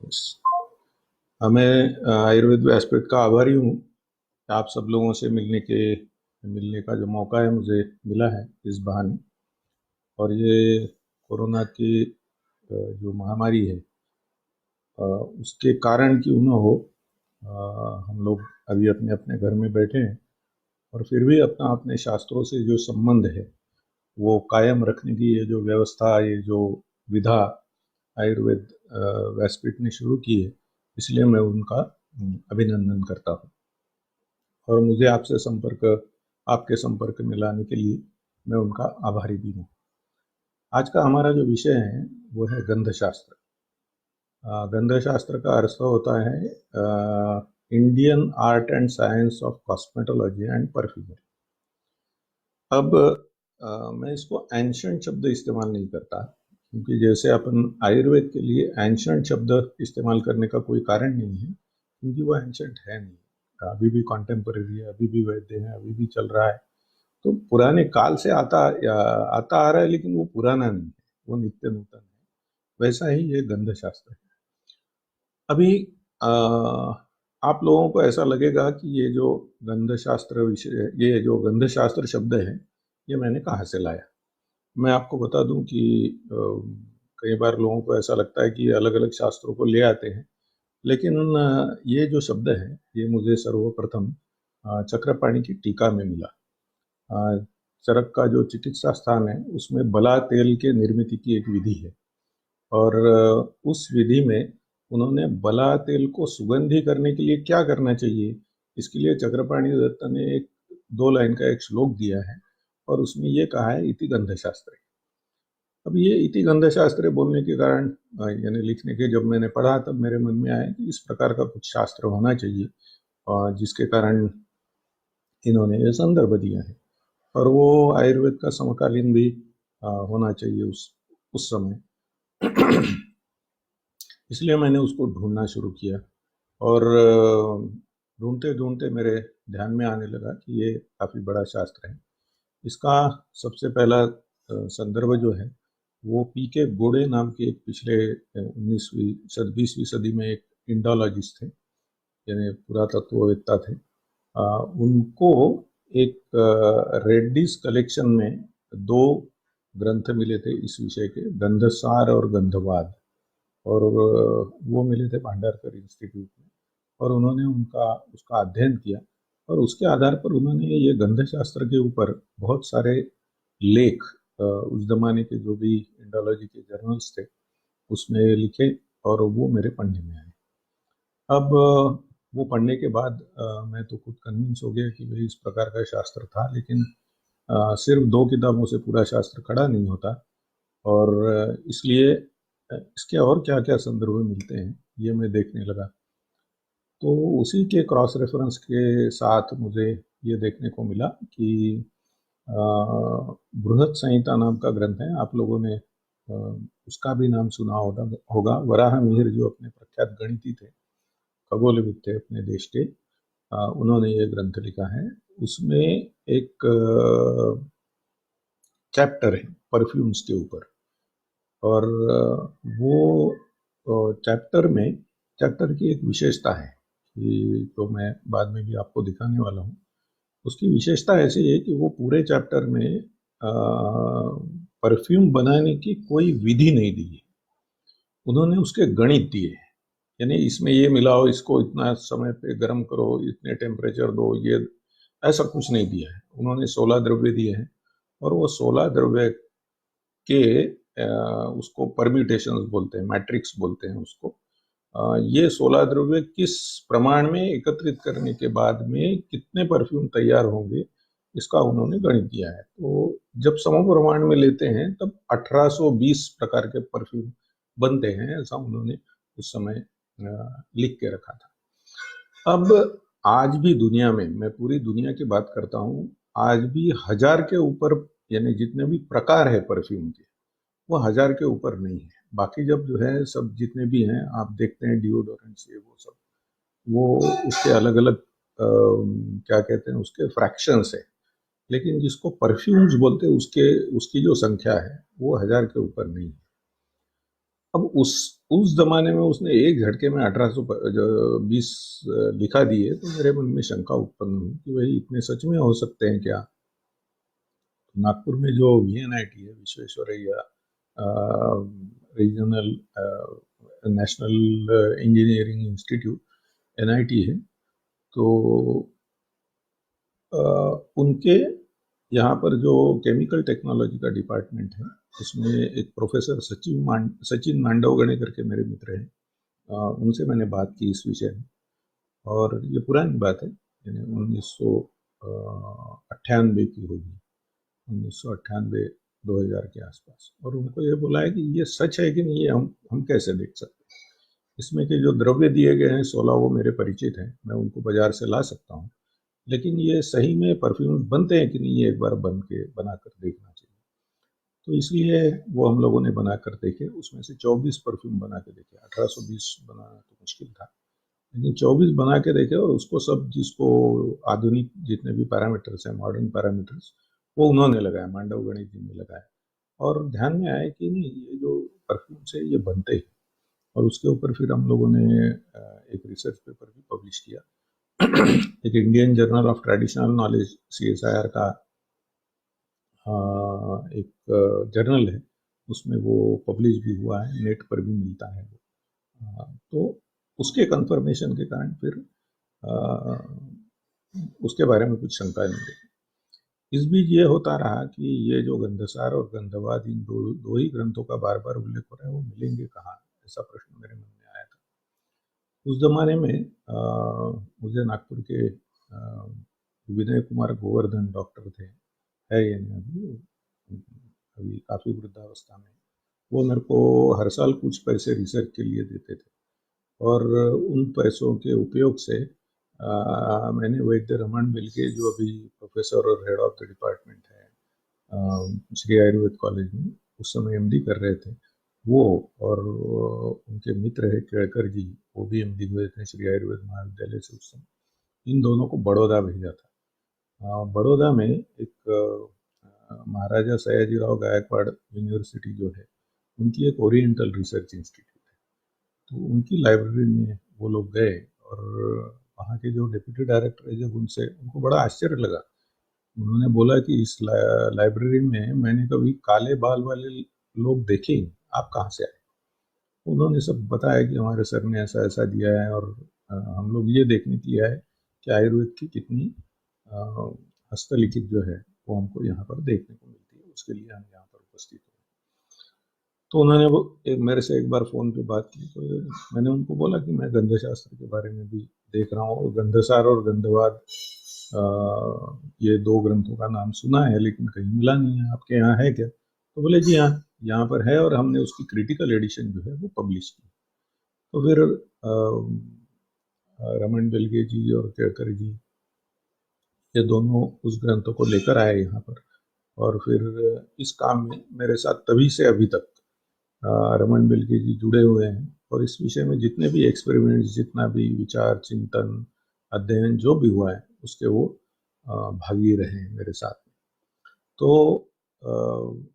Yes. मैं आयुर्वेद व्यासपीठ का आभारी हूँ कि आप सब लोगों से मिलने का जो मौका है मुझे मिला है इस बहाने। और ये कोरोना की जो महामारी है उसके कारण क्यों न हो, हम लोग अभी अपने अपने घर में बैठे हैं और फिर भी अपना अपने शास्त्रों से जो संबंध है वो कायम रखने की ये जो व्यवस्था, ये जो विधा आयुर्वेद व्यासपीठ ने शुरू की है, इसलिए मैं उनका अभिनंदन करता हूँ। और मुझे आपके संपर्क में लाने के लिए मैं उनका आभारी भी हूँ। आज का हमारा जो विषय है वो है गंधशास्त्र। गंधशास्त्र का अर्थ होता है Indian art and science of cosmetology and perfumery. अब मैं इसको एंशंट शब्द इस्तेमाल नहीं करता, क्योंकि जैसे अपन आयुर्वेद के लिए एंशंट शब्द इस्तेमाल करने का कोई कारण नहीं है, क्योंकि वो एंशंट है नहीं, अभी भी कॉन्टेम्पररी है, अभी भी वैद्य है, अभी भी चल रहा है। तो पुराने काल से आता आ रहा है, लेकिन वो पुराना नहीं है, वो नित्य नूतन है। वैसा ही ये गंध शास्त्र है। अभी आ, आप लोगों को ऐसा लगेगा कि ये जो गंध शास्त्र विषय, ये जो गंध शास्त्र शब्द है, ये मैंने कहाँ से लाया। मैं आपको बता दूं कि कई बार लोगों को ऐसा लगता है कि अलग अलग शास्त्रों को ले आते हैं, लेकिन ये जो शब्द है ये मुझे सर्वप्रथम चक्रपाणी की टीका में मिला। चरक का जो चिकित्सा स्थान है उसमें बला तेल के निर्मित की एक विधि है, और उस विधि में उन्होंने बला तेल को सुगंधी करने के लिए क्या करना चाहिए, इसके लिए चक्रपाणी दत्त ने एक 2 लाइन का एक श्लोक दिया है, और उसमें ये कहा है इति गंध शास्त्र। अब ये इति गंध शास्त्र बोलने के कारण, यानी लिखने के जब मैंने पढ़ा तब मेरे मन में आया कि इस प्रकार का कुछ शास्त्र होना चाहिए, और जिसके कारण इन्होंने ये संदर्भ दिया है, और वो आयुर्वेद का समकालीन भी होना चाहिए उस समय। इसलिए मैंने उसको ढूंढना शुरू किया, और ढूंढते ढूंढते मेरे ध्यान में आने लगा कि ये काफ़ी बड़ा शास्त्र है। इसका सबसे पहला संदर्भ जो है वो पी.के. गोड़े नाम के एक पिछले 20वीं सदी में एक इंडोलॉजिस्ट थे, यानी पुरातत्ववेत्ता थे। उनको एक रेड्डीज कलेक्शन में 2 ग्रंथ मिले थे इस विषय के, गंधसार और गंधवाद, और वो मिले थे भांडारकर इंस्टीट्यूट में, और उन्होंने उसका अध्ययन किया, और उसके आधार पर उन्होंने ये गंध शास्त्र के ऊपर बहुत सारे लेख उस जमाने के जो भी इंडोलॉजी के जर्नल्स थे उसमें लिखे, और वो मेरे पढ़ने में आए। अब वो पढ़ने के बाद मैं तो खुद कन्विंस हो गया कि भाई इस प्रकार का शास्त्र था, लेकिन सिर्फ 2 किताबों से पूरा शास्त्र खड़ा नहीं होता, और इसलिए इसके और क्या क्या संदर्भ मिलते हैं ये मैं देखने लगा। तो उसी के क्रॉस रेफरेंस के साथ मुझे ये देखने को मिला कि बृहत संहिता नाम का ग्रंथ है, आप लोगों ने उसका भी नाम सुना होगा। वराह मिहिर जो अपने प्रख्यात गणिती थे, खगोलविद थे अपने देश के, उन्होंने ये ग्रंथ लिखा है। उसमें एक चैप्टर है परफ्यूम्स के ऊपर, और वो चैप्टर की एक विशेषता है कि तो मैं बाद में भी आपको दिखाने वाला हूँ। उसकी विशेषता ऐसी है कि वो पूरे चैप्टर में परफ्यूम बनाने की कोई विधि नहीं दी है, उन्होंने उसके गणित दिए हैं। यानी इसमें ये मिलाओ, इसको इतना समय पे गर्म करो, इतने टेम्परेचर दो, ये ऐसा कुछ नहीं दिया है। उन्होंने 16 द्रव्य दिए हैं, और वो 16 द्रव्य के उसको परम्यूटेशंस बोलते हैं, मैट्रिक्स बोलते हैं उसको। ये 16 द्रव्य किस प्रमाण में एकत्रित करने के बाद में कितने परफ्यूम तैयार होंगे, इसका उन्होंने गणित दिया है। तो जब सम प्रमाण में लेते हैं तब 1820 प्रकार के परफ्यूम बनते हैं, ऐसा उन्होंने उस समय लिख के रखा था। अब आज भी दुनिया में, मैं पूरी दुनिया की बात करता हूँ, आज भी 1000 के ऊपर, यानी जितने भी प्रकार है परफ्यूम के, वो 1000 के ऊपर नहीं है। बाकी जब जो है सब जितने भी हैं आप देखते हैं, डिओडोरेंट्स ये वो सब, वो उसके अलग अलग क्या कहते हैं, उसके फ्रैक्शंस है, लेकिन जिसको परफ्यूम्स बोलते हैं उसकी जो संख्या है वो 1000 के ऊपर नहीं है। अब उस जमाने में उसने एक झटके में 1820 लिखा दिए, तो मेरे मन में शंका उत्पन्न हुई कि भाई इतने सच में हो सकते हैं क्या। नागपुर में जो VNIT है, Visvesvaraya regional national engineering institute, NIT है, तो उनके यहाँ पर जो केमिकल टेक्नोलॉजी का डिपार्टमेंट है, उसमें एक प्रोफेसर सचिन मांडवगणे करके मेरे मित्र हैं, उनसे मैंने बात की इस विषय में। और ये पुरानी बात है, यानी 1998 की होगी, 1998 2000 के आसपास। और उनको ये बोला है कि ये सच है कि नहीं, ये हम कैसे देख सकते हैं। इसमें के जो द्रव्य दिए गए हैं 16 वो मेरे परिचित हैं, मैं उनको बाजार से ला सकता हूँ, लेकिन ये सही में परफ्यूम बनते हैं कि नहीं, ये एक बार बना कर देखना चाहिए। तो इसलिए वो हम लोगों ने बना कर देखे, उसमें से 24 परफ्यूम बना के देखे। 1820 बनाना तो मुश्किल था, लेकिन 24 बना के देखे, और उसको सब जिसको आधुनिक जितने भी पैरामीटर्स हैं, मॉडर्न पैरामीटर्स, वो उन्होंने लगाया, मांडव गणित जी ने लगाया। और ध्यान में आया कि नहीं, ये जो परफ्यूम से ये बनते हैं। और उसके ऊपर फिर हम लोगों ने एक रिसर्च पेपर भी पब्लिश किया। एक Indian journal of traditional knowledge, CSIR का एक जर्नल है, उसमें वो पब्लिश भी हुआ है, नेट पर भी मिलता है वो। तो उसके कंफर्मेशन के कारण फिर उसके बारे में कुछ शंका नहीं रही। इस बीच ये होता रहा कि ये जो गंधसार और गंधवाद, इन दो ही ग्रंथों का बार बार उल्लेख हो रहा है, वो मिलेंगे कहाँ, ऐसा प्रश्न मेरे मन में आया था। उस जमाने में मुझे नागपुर के विनय कुमार गोवर्धन डॉक्टर थे, है ये नहीं अभी काफ़ी वृद्धावस्था में, वो मेरे को हर साल कुछ पैसे रिसर्च के लिए देते थे। और उन पैसों के उपयोग से मैंने वैद्य रमन बिलके, जो अभी प्रोफेसर और हेड ऑफ द डिपार्टमेंट है श्री आयुर्वेद कॉलेज में, उस समय MD कर रहे थे वो, और उनके मित्र है केड़कर जी, वो भी MD हुए थे श्री आयुर्वेद महाविद्यालय से उस समय। इन दोनों को बड़ौदा भेजा था। बड़ौदा में एक महाराजा सयाजीराव गायकवाड़ यूनिवर्सिटी जो है, उनकी एक ओरिएंटल रिसर्च इंस्टीट्यूट है, तो उनकी लाइब्रेरी में वो लोग गए। और वहाँ के जो डिप्टी डायरेक्टर है, जब उनको बड़ा आश्चर्य लगा, उन्होंने बोला कि इस लाइब्रेरी में मैंने कभी काले बाल वाले लोग देखे ही, आप कहाँ से आए। उन्होंने सब बताया कि हमारे सर ने ऐसा ऐसा दिया है, और हम लोग ये देखने के लिए आए कि आयुर्वेद की कितनी हस्तलिखित जो है वो हमको यहाँ पर देखने को मिलती है, उसके लिए हम यहाँ पर उपस्थित हुए। तो उन्होंने वो मेरे से एक बार फ़ोन पे बात की, तो मैंने उनको बोला कि मैं गंधशास्त्र के बारे में भी देख रहा हूँ, और गंधसार और गंधवाद ये दो ग्रंथों का नाम सुना है, लेकिन कहीं मिला नहीं है, आपके यहाँ है क्या। तो बोले जी हाँ, यहाँ पर है, और हमने उसकी क्रिटिकल एडिशन जो है वो पब्लिश की। तो फिर रमन बिलगे जी और केड़कर जी, ये दोनों उस ग्रंथों को लेकर आए यहाँ पर, और फिर इस काम में मेरे साथ तभी से अभी तक रमन बिलगे जी जुड़े हुए हैं। और इस विषय में जितने भी एक्सपेरिमेंट्स, जितना भी विचार, चिंतन, अध्ययन जो भी हुआ है, उसके वो भागी रहे हैं मेरे साथ में। तो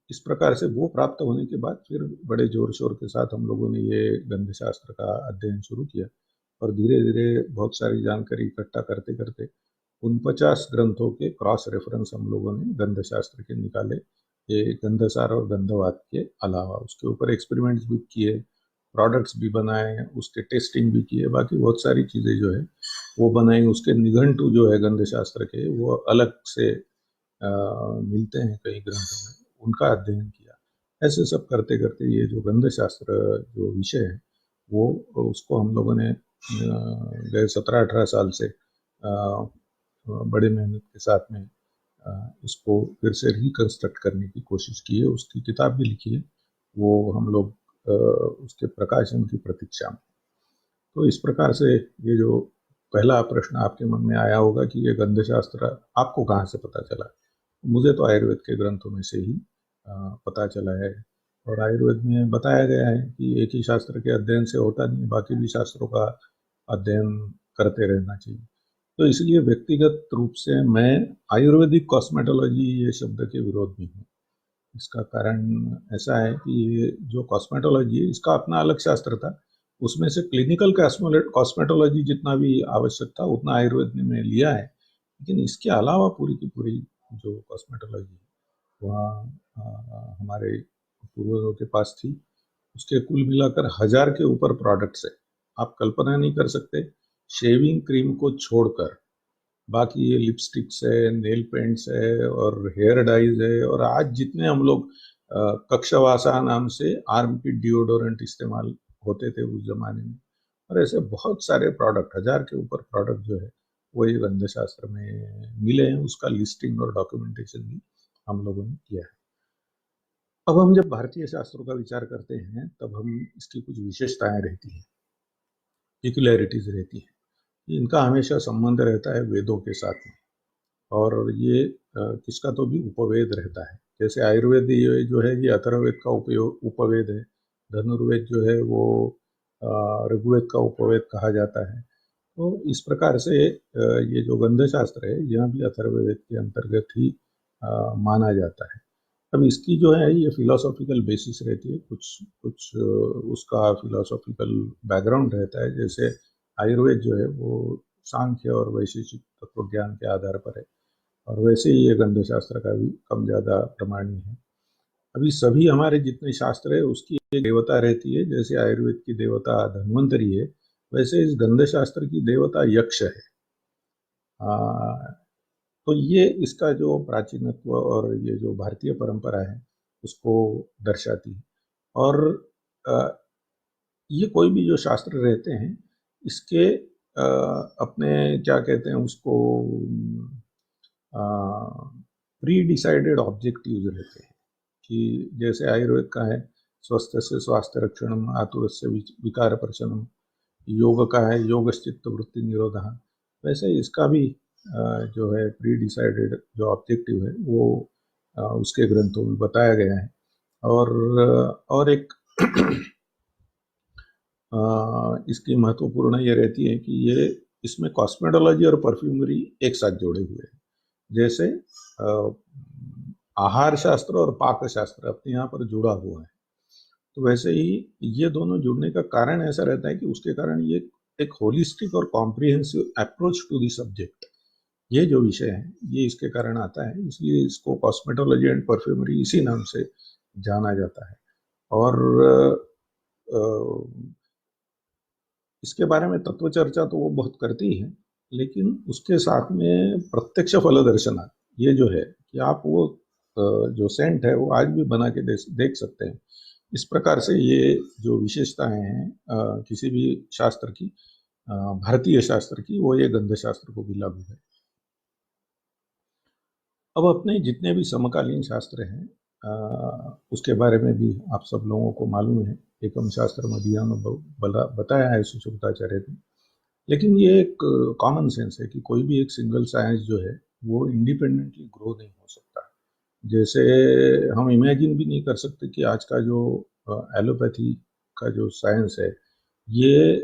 इस प्रकार से वो प्राप्त होने के बाद फिर बड़े जोर शोर के साथ हम लोगों ने ये गंधशास्त्र का अध्ययन शुरू किया, और धीरे धीरे बहुत सारी जानकारी इकट्ठा करते करते उन 50 ग्रंथों के क्रॉस रेफरेंस हम लोगों ने गंधशास्त्र के निकाले, ये गंधसार और गंधवाद के अलावा। उसके ऊपर एक्सपेरिमेंट्स भी किए, प्रोडक्ट्स भी बनाए, उसके टेस्टिंग भी किए, बाकी बहुत सारी चीज़ें जो है वो बनाई। उसके निघंटु जो है गंधशास्त्र के, वो अलग से मिलते हैं कई ग्रंथों में, उनका अध्ययन किया। ऐसे सब करते करते ये जो गंधशास्त्र जो विषय है, वो उसको हम लोगों ने गए 17-18 साल से बड़े मेहनत के साथ में इसको फिर से रिकंस्ट्रक्ट करने की कोशिश की है। उसकी किताब भी लिखी है, वो हम लोग उसके प्रकाशन की प्रतीक्षा में। तो इस प्रकार से ये जो पहला प्रश्न आपके मन में आया होगा कि ये गंधशास्त्र आपको कहाँ से पता चला, मुझे तो आयुर्वेद के ग्रंथों में से ही पता चला है। और आयुर्वेद में बताया गया है कि एक ही शास्त्र के अध्ययन से होता नहीं, बाकी भी शास्त्रों का अध्ययन करते रहना चाहिए। तो इसलिए व्यक्तिगत रूप से मैं आयुर्वेदिक कॉस्मेटोलॉजी ये शब्द के विरोध में हूँ। इसका कारण ऐसा है कि ये जो कॉस्मेटोलॉजी है इसका अपना अलग शास्त्र था, उसमें से क्लिनिकल कॉस्मेटोलॉजी जितना भी आवश्यक था उतना आयुर्वेद ने में लिया है, लेकिन इसके अलावा पूरी की पूरी जो कॉस्मेटोलॉजी है वहाँ हमारे पूर्वजों के पास थी। उसके कुल मिलाकर 1000 के ऊपर प्रोडक्ट्स है। आप कल्पना नहीं कर सकते, शेविंग क्रीम को छोड़कर बाकी ये लिपस्टिक्स है, नेल पेंट्स है और हेयर डाइज है, और आज जितने हम लोग कक्षवासा नाम से आर्मपिट डिओडोरेंट इस्तेमाल होते थे उस जमाने में, और ऐसे बहुत सारे प्रोडक्ट 1000 के ऊपर प्रोडक्ट जो है वो ये गंध शास्त्र में मिले हैं। उसका लिस्टिंग और डॉक्यूमेंटेशन भी हम लोगों ने किया है। अब हम जब भारतीय शास्त्रों का विचार करते हैं तब हम इसकी कुछ विशेषताएं रहती हैं, पिक्युलैरिटीज रहती हैं। इनका हमेशा संबंध रहता है वेदों के साथ में, और ये किसका तो भी उपवेद रहता है। जैसे आयुर्वेद ये जो है ये अथर्ववेद का उपयोग उपवेद है, धनुर्वेद जो है वो ऋग्वेद का उपवेद कहा जाता है। तो इस प्रकार से ये जो गंध शास्त्र है यह भी अथर्ववेद के अंतर्गत ही माना जाता है। अब इसकी जो है ये फिलोसॉफिकल बेसिस रहती है, कुछ कुछ उसका फिलोसॉफिकल बैकग्राउंड रहता है। जैसे आयुर्वेद जो है वो सांख्य और वैशेषिक तत्व ज्ञान के आधार पर है, और वैसे ही ये गंध शास्त्र का भी कम ज़्यादा प्रमाणीय है। अभी सभी हमारे जितने शास्त्र है उसकी एक देवता रहती है। जैसे आयुर्वेद की देवता धन्वंतरी है, वैसे इस गंध शास्त्र की देवता यक्ष है। तो ये इसका जो प्राचीनत्व और ये जो भारतीय परंपरा है उसको दर्शाती है। और ये कोई भी जो शास्त्र रहते हैं इसके अपने क्या कहते हैं उसको प्री डिसाइडेड ऑब्जेक्टिव्स रहते हैं, कि जैसे आयुर्वेद का है स्वस्थ से स्वास्थ्य रक्षणम, आतुर से विकार प्रशमनम, योग का है योगश्चित्त वृत्ति निरोधः, वैसे इसका भी जो है प्री डिसाइडेड जो ऑब्जेक्टिव है वो उसके ग्रंथों में बताया गया है। और एक इसकी महत्वपूर्ण ये रहती है कि ये इसमें कॉस्मेटोलॉजी और परफ्यूमरी एक साथ जोड़े हुए हैं। जैसे आहार शास्त्र और पाक शास्त्र अपने यहाँ पर जुड़ा हुआ है, तो वैसे ही ये दोनों जुड़ने का कारण ऐसा रहता है कि उसके कारण ये एक होलिस्टिक और comprehensive approach to the subject, ये जो विषय है ये इसके कारण आता है, इसलिए इसको कॉस्मेटोलॉजी एंड परफ्यूमरी इसी नाम से जाना जाता है। और इसके बारे में तत्व चर्चा तो वो बहुत करती है, लेकिन उसके साथ में प्रत्यक्ष फल दर्शना ये जो है कि आप वो जो सेंट है वो आज भी बना के देख सकते हैं। इस प्रकार से ये जो विशेषताएं हैं किसी भी शास्त्र की, भारतीय शास्त्र की, वो ये गंध शास्त्र को भी लागू है। अब अपने जितने भी समकालीन शास्त्र हैं उसके बारे में भी आप सब लोगों को मालूम है। एकम शास्त्र मदीयान बताया है सुश्रुताचार्य ने, लेकिन ये एक कॉमन सेंस है कि कोई भी एक सिंगल साइंस जो है वो इंडिपेंडेंटली ग्रो नहीं हो सकता। जैसे हम इमेजिन भी नहीं कर सकते कि आज का जो एलोपैथी का जो साइंस है ये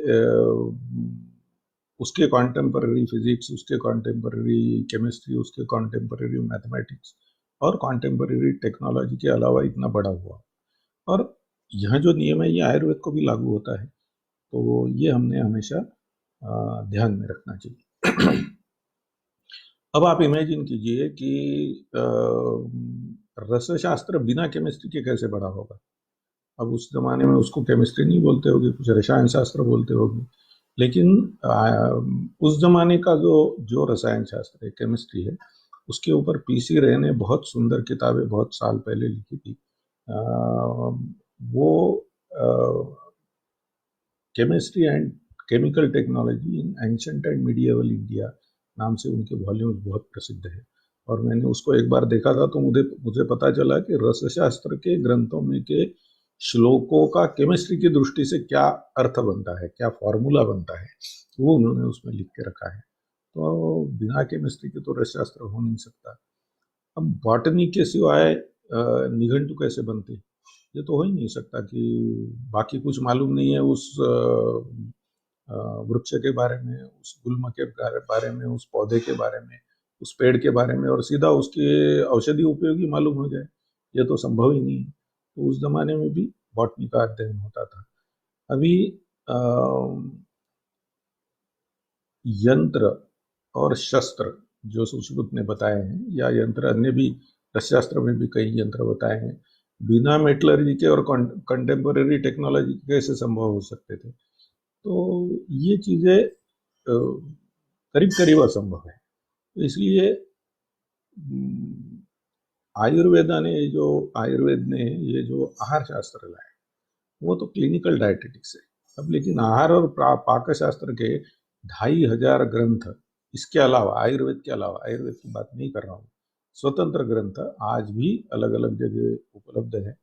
उसके कॉन्टेम्पररी फिजिक्स, उसके कॉन्टेम्पररी केमिस्ट्री, उसके कॉन्टेम्पररी मैथमेटिक्स और कॉन्टेम्पररी टेक्नोलॉजी के अलावा इतना बड़ा हुआ। और यह जो नियम है ये आयुर्वेद को भी लागू होता है, तो ये हमने हमेशा ध्यान में रखना चाहिए। अब आप इमेजिन कीजिए कि रसशास्त्र बिना केमिस्ट्री के कैसे बड़ा होगा। अब उस जमाने में उसको केमिस्ट्री नहीं बोलते होगे, कुछ रसायन शास्त्र बोलते होगे, लेकिन उस जमाने का जो जो रसायन शास्त्र है, केमिस्ट्री है, उसके ऊपर पीसी रे ने बहुत सुंदर किताबें बहुत साल पहले लिखी थी। वो chemistry and chemical technology in ancient and medieval India नाम से उनके वॉल्यूम्स बहुत प्रसिद्ध है। और मैंने उसको एक बार देखा था तो मुझे पता चला कि रसशास्त्र के ग्रंथों में के श्लोकों का केमिस्ट्री की दृष्टि से क्या अर्थ बनता है, क्या फॉर्मूला बनता है, वो उन्होंने उसमें लिख के रखा है। तो बिना केमिस्ट्री के तो रसशास्त्र हो नहीं सकता। अब बॉटनी के सिवाय निघंटु कैसे बनते, ये तो हो ही नहीं सकता कि बाकी कुछ मालूम नहीं है उस वृक्ष के बारे में, उस गुल्म के बारे में, उस पौधे के बारे में, उस पेड़ के बारे में, और सीधा उसके औषधि उपयोगी मालूम हो जाए, ये तो संभव ही नहीं है। तो उस जमाने में भी बॉटनी का अध्ययन होता था। अभी यंत्र और शस्त्र जो सुश्रुत ने बताए हैं, या यंत्र अन्य भी, रसशास्त्र में भी कई यंत्र बताए हैं, बिना मेटलर्जी के और कंटेम्पररी टेक्नोलॉजी के कैसे संभव हो सकते थे। तो ये चीज़ें करीब करीब असंभव है। तो इसलिए आयुर्वेद ने ये जो आहार शास्त्र लाया, वो तो क्लिनिकल डायटेटिक्स है। अब लेकिन आहार और पाक शास्त्र के 2500 ग्रंथ, इसके अलावा आयुर्वेद के अलावा, आयुर्वेद की बात नहीं कर रहा हूँ, स्वतंत्र ग्रंथ आज भी अलग अलग जगह उपलब्ध है।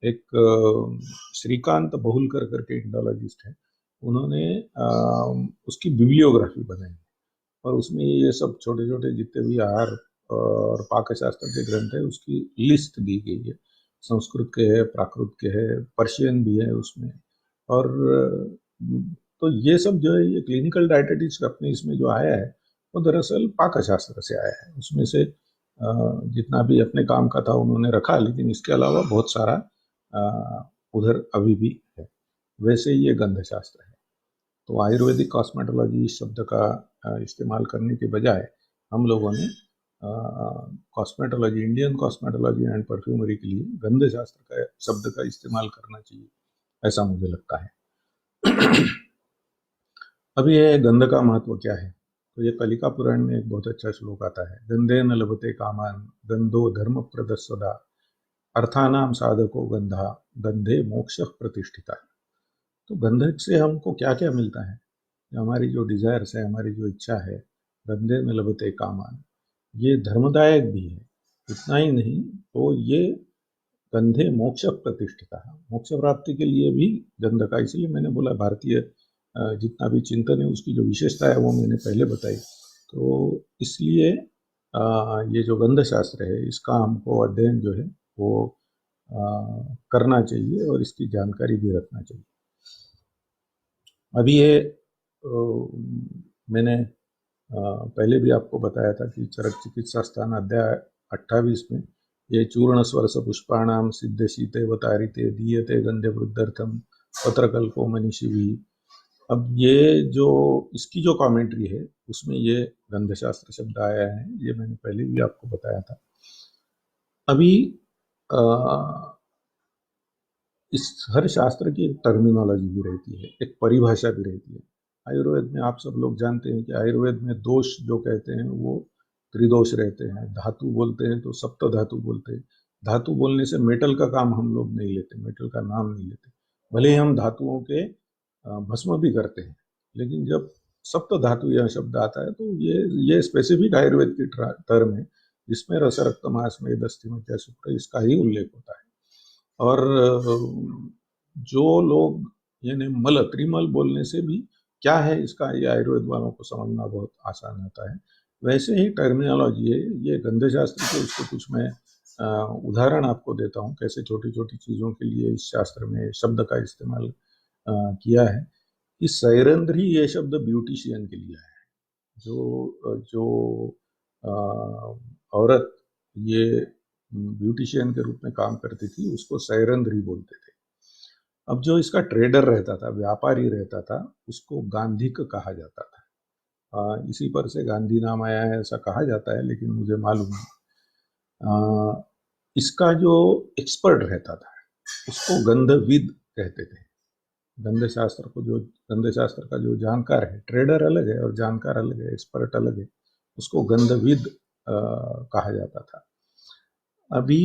एक श्रीकांत बहुलकर करके इंडोलॉजिस्ट है, उन्होंने उसकी बिब्लियोग्राफी बनाई और उसमें ये सब छोटे छोटे जितने भी आहार और पाकशास्त्र के ग्रंथ है उसकी लिस्ट दी गई है। संस्कृत के है, प्राकृत के है, पर्शियन भी है उसमें। और तो ये सब जो है, ये क्लिनिकल डायटेटिक्स अपने इसमें जो आया है वो दरअसल पाकशास्त्र से आया है। उसमें से जितना भी अपने काम का था उन्होंने रखा, लेकिन इसके अलावा बहुत सारा उधर अभी भी है। वैसे ही ये गंध शास्त्र है। तो आयुर्वेदिक कॉस्मेटोलॉजी शब्द का इस्तेमाल करने के बजाय हम लोगों ने cosmetology, Indian cosmetology and perfumery के लिए गंध शास्त्र का शब्द का इस्तेमाल करना चाहिए, ऐसा मुझे लगता है। अब ये गंध का महत्व क्या है? तो ये कलिका पुराण में एक बहुत अच्छा श्लोक आता है, गंधे न लभते कामान गंधो धर्म प्रदस्वदा अर्थानाम साधको गंधा गंधे मोक्ष प्रतिष्ठिता। तो गंध से हमको क्या क्या मिलता है? हमारी जो डिजायर्स है, हमारी जो इच्छा है, गंधे में लभते कामान, ये धर्मदायक भी है। इतना ही नहीं, तो ये गंधे मोक्ष प्रतिष्ठिता, मोक्ष प्राप्ति के लिए भी गंध का, इसलिए मैंने बोला भारतीय जितना भी चिंतन है उसकी जो विशेषता है वो मैंने पहले बताई। तो इसलिए ये जो गंध शास्त्र है इसका हमको अध्ययन जो है वो करना चाहिए और इसकी जानकारी भी रखना चाहिए। अभी ये मैंने पहले भी आपको बताया था कि चरक चिकित्सा स्थान अध्याय 28 में ये चूर्ण स्वरस पुष्पाणाम सिद्ध शीतेवतारिते दीयते गंधे वृद्धर्थम पत्रकल्पो मनीषी भी। अब ये जो इसकी जो कमेंट्री है उसमें ये गंध शास्त्र शब्द आया है, ये मैंने पहले भी आपको बताया था। अभी इस हर शास्त्र की एक टर्मिनोलॉजी भी रहती है, एक परिभाषा भी रहती है। आयुर्वेद में आप सब लोग जानते हैं कि आयुर्वेद में दोष जो कहते हैं वो त्रिदोष रहते हैं। धातु बोलते हैं तो सप्त धातु बोलते हैं। धातु बोलने से मेटल का काम हम लोग नहीं लेते, मेटल का नाम नहीं लेते, भले ही हम धातुओं के भस्म भी करते हैं, लेकिन जब सप्त धातु यह शब्द आता है तो ये स्पेसिफिक आयुर्वेद की टर्म है, जिसमें रस रक्त मांस मेद अस्थि मज्जा शुक्र इसका ही उल्लेख होता है। और जो लोग यानी मल, त्रिमल बोलने से भी क्या है इसका, ये आयुर्वेद वालों को समझना बहुत आसान होता है। वैसे ही टर्मिनोलॉजी है ये गंध शास्त्र के, उसको कुछ मैं उदाहरण आपको देता हूँ कैसे छोटी छोटी चीज़ों के लिए इस शास्त्र में शब्द का इस्तेमाल किया है। कि सैरंध्री ये शब्द ब्यूटिशियन के लिए है। जो औरत ये ब्यूटिशियन के रूप में काम करती थी उसको सैरंध्री बोलते थे। अब जो इसका ट्रेडर रहता था, व्यापारी रहता था, उसको गांधिक कहा जाता था। इसी पर से गांधी नाम आया है ऐसा कहा जाता है, लेकिन मुझे मालूम नहीं। इसका जो एक्सपर्ट रहता था उसको गंधविद कहते थे। गंध शास्त्र का जो जानकार है, ट्रेडर अलग है और जानकार अलग है, एक्सपर्ट अलग है, उसको गंधविद कहा जाता था। अभी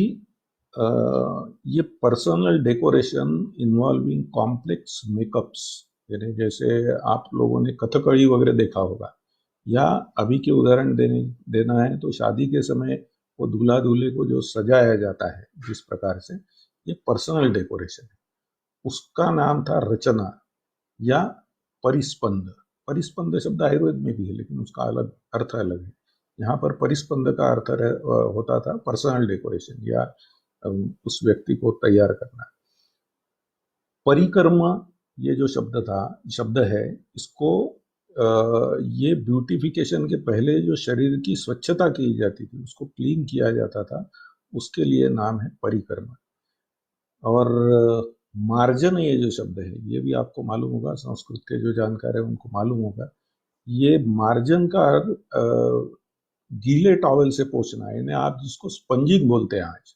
ये personal decoration involving complex makeups, यानी जैसे आप लोगों ने कथकली वगैरह देखा होगा, या अभी के उदाहरण देना है तो शादी के समय वो दूल्हा दूल्हे को जो सजाया जाता है जिस प्रकार से, ये पर्सनल डेकोरेशन है। उसका नाम था रचना या परिस्पंद। परिस्पंद शब्द आयुर्वेद में भी है लेकिन उसका अलग अर्थ अलग है। यहाँ पर परिस्पंद का अर्थ होता था पर्सनल डेकोरेशन या उस व्यक्ति को तैयार करना। परिकर्म ये जो शब्द है, इसको ये ब्यूटिफिकेशन के पहले जो शरीर की स्वच्छता की जाती थी उसको क्लीन किया जाता था, उसके लिए नाम है परिकर्म। और मार्जन ये जो शब्द है ये भी आपको मालूम होगा, संस्कृत के जो जानकार है उनको मालूम होगा। ये मार्जन का गीले टॉवल से पोंछना है, यानी आप जिसको स्पंजिंग बोलते हैं आज,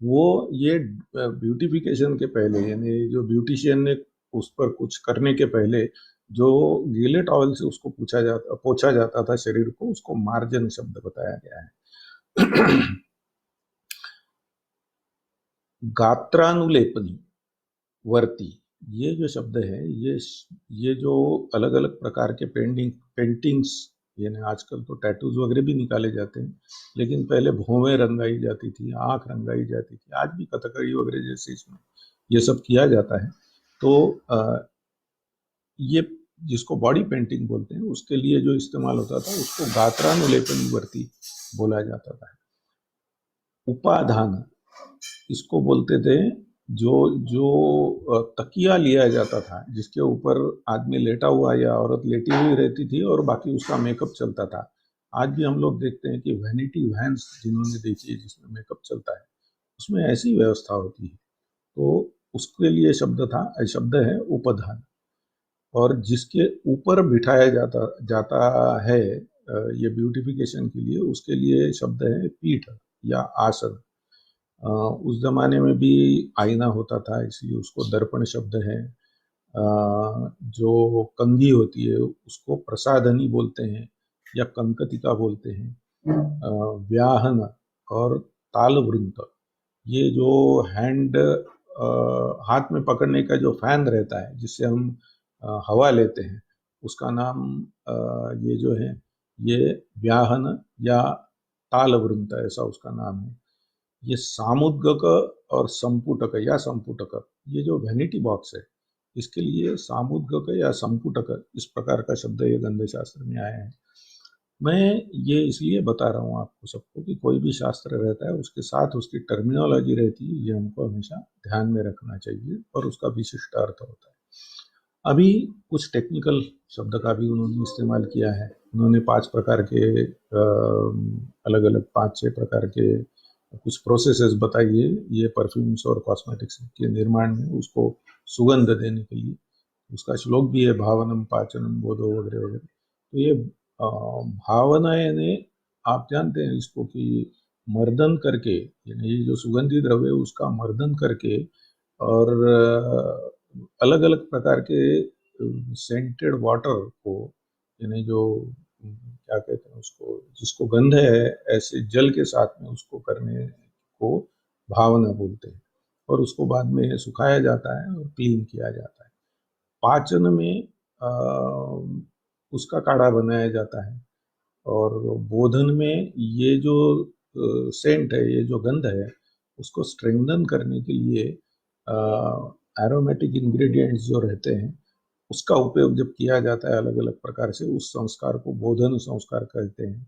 वो ये ब्यूटिफिकेशन के पहले, यानी जो ब्यूटिशियन ने उस पर कुछ करने के पहले जो गीले टॉवल से उसको पोंछा जाता था शरीर को, उसको मार्जन शब्द बताया गया है। गात्रानुलेपनी वर्ती, ये जो शब्द है ये जो अलग अलग प्रकार के पेंटिंग्स, यानी आजकल तो टैटूज वगैरह भी निकाले जाते हैं, लेकिन पहले भौवें रंगाई जाती थी, आंख रंगाई जाती थी, आज भी कथकली वगैरह जैसे इसमें ये सब किया जाता है। तो ये जिसको बॉडी पेंटिंग बोलते हैं उसके लिए जो इस्तेमाल होता था उसको गात्रानुलेपनी वर्ती बोला जाता था। उपाधान इसको बोलते थे, जो जो तकिया लिया जाता था जिसके ऊपर आदमी लेटा हुआ या औरत लेटी हुई रहती थी और बाकी उसका मेकअप चलता था। आज भी हम लोग देखते हैं कि वैनिटी वैन्स जिन्होंने देखी है जिसमें मेकअप चलता है, उसमें ऐसी व्यवस्था होती है। तो उसके लिए शब्द है उपधान। और जिसके ऊपर बिठाया जाता है ये ब्यूटिफिकेशन के लिए, उसके लिए शब्द है पीठ या आसन। उस जमाने में भी आईना होता था, इसलिए उसको दर्पण शब्द है। जो कंघी होती है उसको प्रसाधनी बोलते हैं या कंकतिका बोलते हैं। व्याहन और तालवृंत, ये जो हाथ में पकड़ने का जो फैन रहता है जिससे हम हवा लेते हैं, उसका नाम ये जो है ये व्याहन या तालवृंत, ऐसा उसका नाम है। ये सामुद्गक और संपुटक या संपुटक, ये जो वैनिटी बॉक्स है इसके लिए सामुद्गक या संपुटक इस प्रकार का शब्द ये गंधे शास्त्र में आया है। मैं ये इसलिए बता रहा हूँ आपको सबको कि कोई भी शास्त्र रहता है उसके साथ उसकी टर्मिनोलॉजी रहती है, ये हमको हमेशा ध्यान में रखना चाहिए और उसका विशिष्ट अर्थ होता है। अभी कुछ टेक्निकल शब्द का भी उन्होंने इस्तेमाल किया है। उन्होंने 5 प्रकार के अलग अलग 5-6 प्रकार के कुछ प्रोसेसेस बताई है ये परफ्यूम्स और कॉस्मेटिक्स के निर्माण में उसको सुगंध देने के लिए। उसका श्लोक भी है, भावनम पाचनम बोधो वगैरह वगैरह। तो ये भावना यानी आप जानते हैं इसको कि मर्दन करके, यानी ये जो सुगंधी द्रव्य उसका मर्दन करके और अलग अलग प्रकार के सेंटेड वाटर को, यानी जो क्या कहते हैं उसको, जिसको गंध है ऐसे जल के साथ में उसको करने को भावना बोलते हैं। और उसको बाद में सुखाया जाता है और क्लीन किया जाता है। पाचन में उसका काढ़ा बनाया जाता है। और बोधन में ये जो सेंट है, ये जो गंध है, उसको स्ट्रेंथन करने के लिए एरोमेटिक इंग्रेडिएंट्स जो रहते हैं उसका उपयोग जब किया जाता है अलग अलग प्रकार से, उस संस्कार को बोधन संस्कार कहते हैं।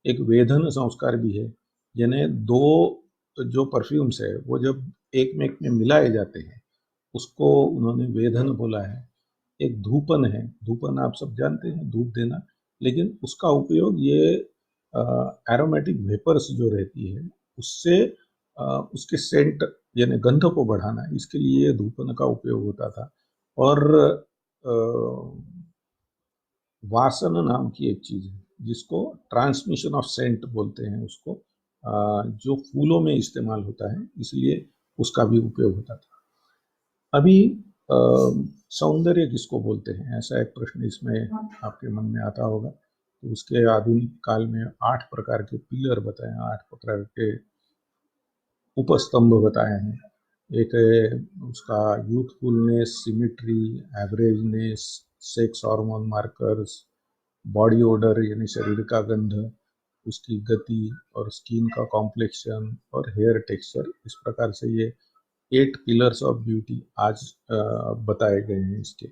एक वेधन संस्कार भी है, यानी 2 जो परफ्यूम्स है वो जब एक में मिलाए जाते हैं उसको उन्होंने वेधन बोला है। एक धूपन है, धूपन आप सब जानते हैं, धूप देना, लेकिन उसका उपयोग ये एरोमेटिक वेपर्स जो रहती है उससे उसके सेंट यानी गंध को बढ़ाना, इसके लिए धूपन का उपयोग होता था। और वासन नाम की एक चीज है जिसको ट्रांसमिशन ऑफ सेंट बोलते हैं उसको, जो फूलों में इस्तेमाल होता है, इसलिए उसका भी उपयोग होता था। अभी सौंदर्य किसको बोलते हैं, ऐसा एक प्रश्न इसमें आपके मन में आता होगा। तो उसके आधुनिक काल में 8 प्रकार के पिलर बताए हैं, 8 प्रकार के उपस्तंभ बताए हैं। एक है उसका youthfulness, symmetry, averageness, sex hormone markers, body odour यानी शरीर का गंध, उसकी गति और स्किन का कॉम्प्लेक्शन और हेयर टेक्सचर। इस प्रकार से ये 8 पिलर्स ऑफ ब्यूटी आज बताए गए हैं इसके।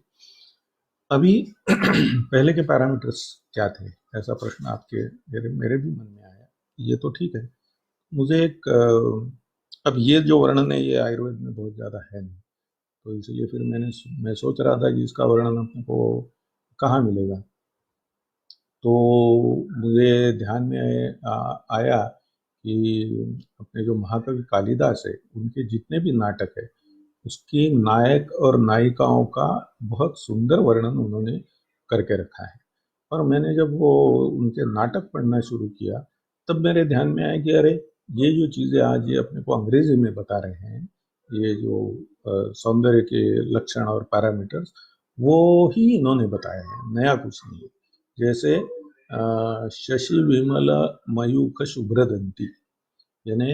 अभी पहले के पैरामीटर्स क्या थे, ऐसा प्रश्न आपके मेरे भी मन में आया। ये तो ठीक है, मुझे एक अब ये जो वर्णन है ये आयुर्वेद में बहुत ज़्यादा है नहीं, तो इसलिए फिर मैं सोच रहा था कि इसका वर्णन अपने को कहाँ मिलेगा। तो मुझे ध्यान में आया कि अपने जो महाकवि कालिदास है उनके जितने भी नाटक है उसके नायक और नायिकाओं का बहुत सुंदर वर्णन उन्होंने करके रखा है। और मैंने जब वो उनके नाटक पढ़ना शुरू किया तब मेरे ध्यान में आया कि अरे ये जो चीज़ें आज ये अपने को अंग्रेजी में बता रहे हैं, ये जो सौंदर्य के लक्षण और पैरामीटर्स, वो ही इन्होंने बताया है, नया कुछ नहीं है। जैसे शशि विमल मयूख शुभ्रदंती, यानी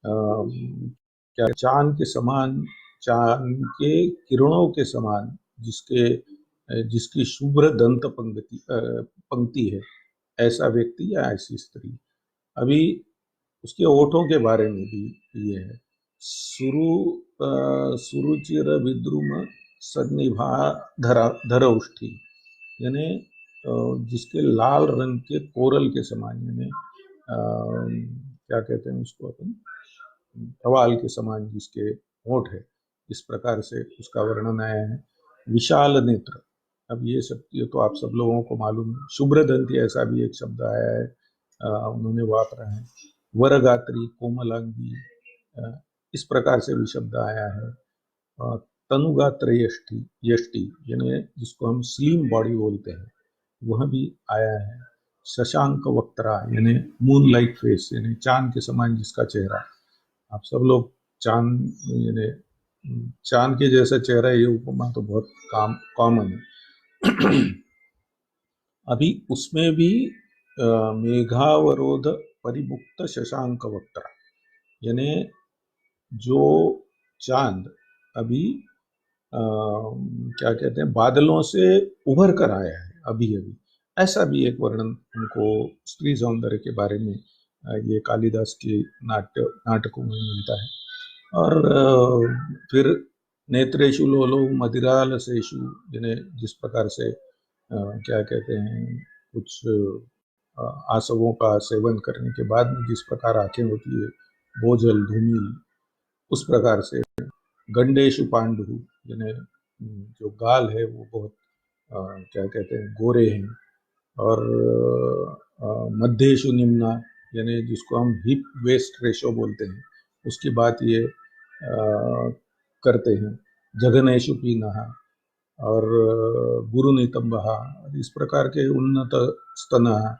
क्या चांद के समान, चांद के किरणों के समान जिसकी शुभ्र दंत पंक्ति है, ऐसा व्यक्ति या ऐसी स्त्री। अभी उसके ओठों के बारे में भी ये है, सुरुचिर विद्रुम सन्निभा धरौष्ठी, यानी जिसके लाल रंग के कोरल के समान, यानी क्या कहते हैं उसको अपन, प्रवाल के समान जिसके होंठ है, इस प्रकार से उसका वर्णन आया है। विशाल नेत्र, अब ये तो आप सब लोगों को मालूम है। शुभ्रदंती ऐसा भी एक शब्द आया है, उन्होंने वापरा है। वरगात्री, कोमलांगी, इस प्रकार से भी शब्द आया है। तनुगात्र यष्टि, यष्टि यानी जिसको हम स्लिम बॉडी बोलते हैं, वह भी आया है। शशांक वक्त्रा यानी मून लाइक फेस, यानी चांद के समान जिसका चेहरा। आप सब लोग चांद यानी चांद के जैसा चेहरा, ये उपमा तो बहुत कॉमन है। अभी उसमें भी मेघावरोध परिमुक्त शशांक वक्त्रा, यानी जो चांद अभी क्या कहते हैं, बादलों से उभर कर आया है अभी अभी, ऐसा भी एक वर्णन हमको स्त्री सौंदर्य के बारे में ये कालिदास के नाटकों में मिलता है। और फिर नेत्रेशु लोलो मदिरालसेशु, यानी जिस प्रकार से क्या कहते हैं, कुछ आसवों का सेवन करने के बाद में जिस प्रकार आंखें होती है, बोझल धूमिल, उस प्रकार से। गंडेशु पांडु, यानी जो गाल है वो बहुत क्या कहते हैं, गोरे हैं। और मध्येशु निम्ना, यानी जिसको हम हिप वेस्ट रेशो बोलते हैं, उसकी बात ये करते हैं। जघनेशु पीनहा और गुरु नितंबहा, इस प्रकार के उन्नत स्तनहा,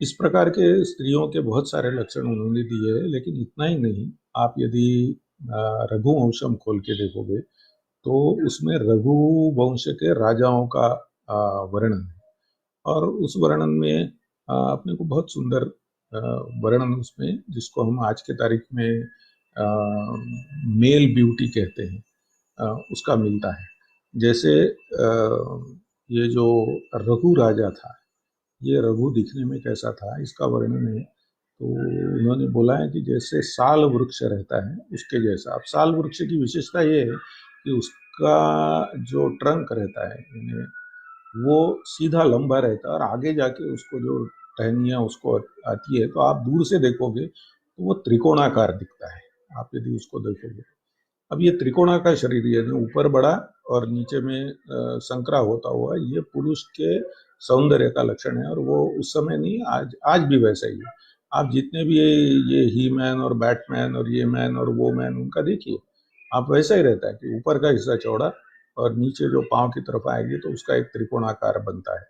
इस प्रकार के स्त्रियों के बहुत सारे लक्षण उन्होंने दिए हैं। लेकिन इतना ही नहीं, आप यदि रघुवंशम खोल के देखोगे तो उसमें रघुवंश के राजाओं का वर्णन है, और उस वर्णन में अपने को बहुत सुंदर वर्णन उसमें, जिसको हम आज के तारीख में मेल ब्यूटी कहते हैं, उसका मिलता है। जैसे ये जो रघु राजा था, ये रघु दिखने में कैसा था, इसका वर्णन है। तो उन्होंने बोला है कि जैसे साल वृक्ष रहता है उसके जैसा। अब साल वृक्ष की विशेषता ये है कि उसका जो ट्रंक रहता है, यानी वो सीधा लंबा रहता है, और आगे जाके उसको जो टहनियाँ उसको आती है, तो आप दूर से देखोगे तो वो त्रिकोणाकार दिखता है, आप यदि उसको देखोगे। अब ये त्रिकोणाकार शरीर, यानी ऊपर बड़ा और नीचे में संकरा होता हुआ, ये पुरुष के सौंदर्य का लक्षण है। और वो उस समय नहीं, आज भी वैसा ही है। आप जितने भी ये ही मैन और बैटमैन और ये मैन और वो मैन, उनका देखिए, आप वैसा ही रहता है कि ऊपर का हिस्सा चौड़ा और नीचे जो पांव की तरफ आएगी तो उसका एक त्रिकोणाकार बनता है।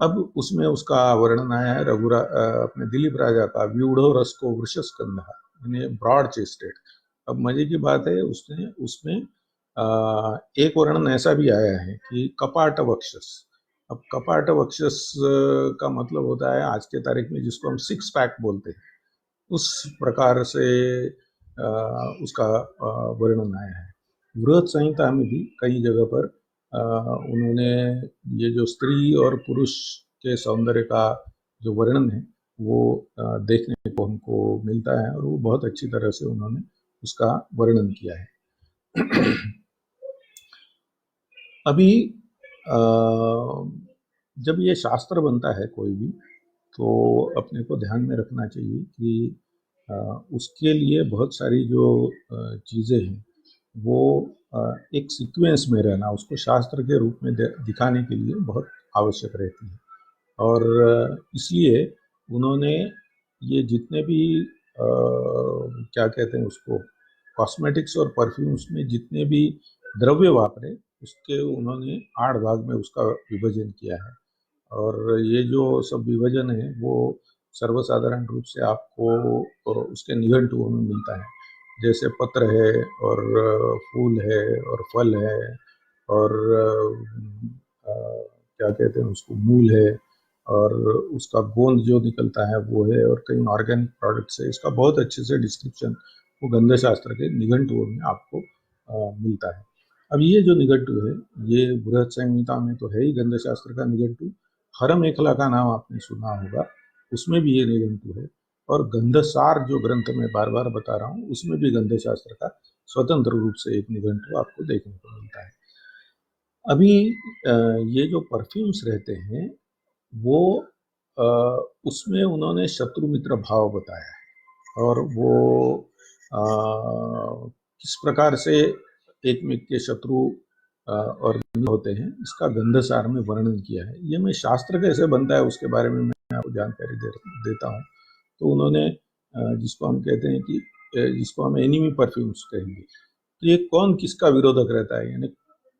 अब उसमें उसका वर्णन आया है अपने दिलीप राजा का, व्यूढ़ो रस को वृषस्कंधा, यानी ब्रॉड चेस्टेड। अब मजे की बात है, उसमें एक वर्णन ऐसा भी आया है कि कपाट वक्षस। अब कपाट वक्षस का मतलब होता है आज के तारीख में जिसको हम सिक्स पैक बोलते हैं, उस प्रकार से उसका वर्णन आया है। बृहद संहिता में भी कई जगह पर उन्होंने ये जो स्त्री और पुरुष के सौंदर्य का जो वर्णन है वो देखने को हमको मिलता है, और वो बहुत अच्छी तरह से उन्होंने उसका वर्णन किया है। अभी जब ये शास्त्र बनता है कोई भी, तो अपने को ध्यान में रखना चाहिए कि उसके लिए बहुत सारी जो चीज़ें हैं वो एक सीक्वेंस में रहना, उसको शास्त्र के रूप में दिखाने के लिए बहुत आवश्यक रहती है। और इसलिए उन्होंने ये जितने भी क्या कहते हैं उसको, कॉस्मेटिक्स और परफ्यूम्स में जितने भी द्रव्य वापरे उसके उन्होंने 8 भाग में उसका विभाजन किया है। और ये जो सब विभाजन है वो सर्वसाधारण रूप से आपको उसके निघंटुओं में मिलता है। जैसे पत्र है और फूल है और फल है और क्या कहते हैं उसको, मूल है और उसका गोंद जो निकलता है वो है, और कई ऑर्गेनिक प्रोडक्ट्स है। इसका बहुत अच्छे से डिस्क्रिप्शन वो गंध शास्त्र के निघंटुओं में आपको मिलता है। अब ये जो निघंटु है ये बृहत संहिता में तो है ही गंध शास्त्र का निघंटु। हर मेखला का नाम आपने सुना होगा, उसमें भी ये निघंटु है। और गंधसार जो ग्रंथ में बार बार बता रहा हूँ उसमें भी गंध शास्त्र का स्वतंत्र रूप से एक निघंटु आपको देखने को मिलता है। अभी ये जो परफ्यूम्स रहते हैं वो उसमें उन्होंने शत्रु मित्र भाव बताया है, और वो किस प्रकार से एक में के शत्रु और होते हैं इसका गंधसार में वर्णन किया है। ये मैं शास्त्र कैसे बनता है उसके बारे में मैं आपको जानकारी देता हूँ। तो उन्होंने जिसको हम कहते हैं कि जिसको हम एनिमी परफ्यूम्स कहेंगे, तो ये कौन किसका विरोधक रहता है, यानी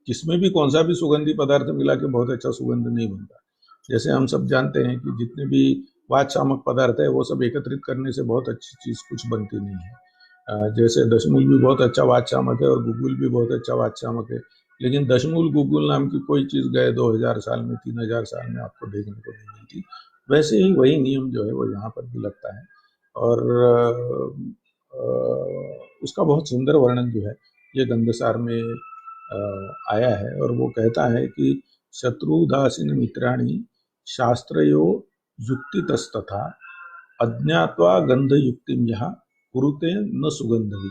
किसमें भी कौन सा भी सुगंधी पदार्थ मिला के बहुत अच्छा सुगंध नहीं बनता। जैसे हम सब जानते हैं कि जितने भी वातशामक पदार्थ है वो सब एकत्रित करने से बहुत अच्छी चीज कुछ बनती नहीं है। जैसे दशमूल भी बहुत अच्छा वातशामक है और गुगुल भी बहुत अच्छा वातशामक है, लेकिन दशमूल गुगुल नाम की कोई चीज गए 2000 साल में 3000 साल में आपको देखने को नहीं मिलती। वैसे ही वही नियम जो है वो यहाँ पर भी लगता है। और उसका बहुत सुंदर वर्णन जो है ये गंधसार में आया है। और वो कहता है कि शत्रुदासीन मित्राणि शास्त्रयो युक्तितस्तथा अज्ञात्वा गंध युक्तिम यहाँ कुरुते न सुगंधवी।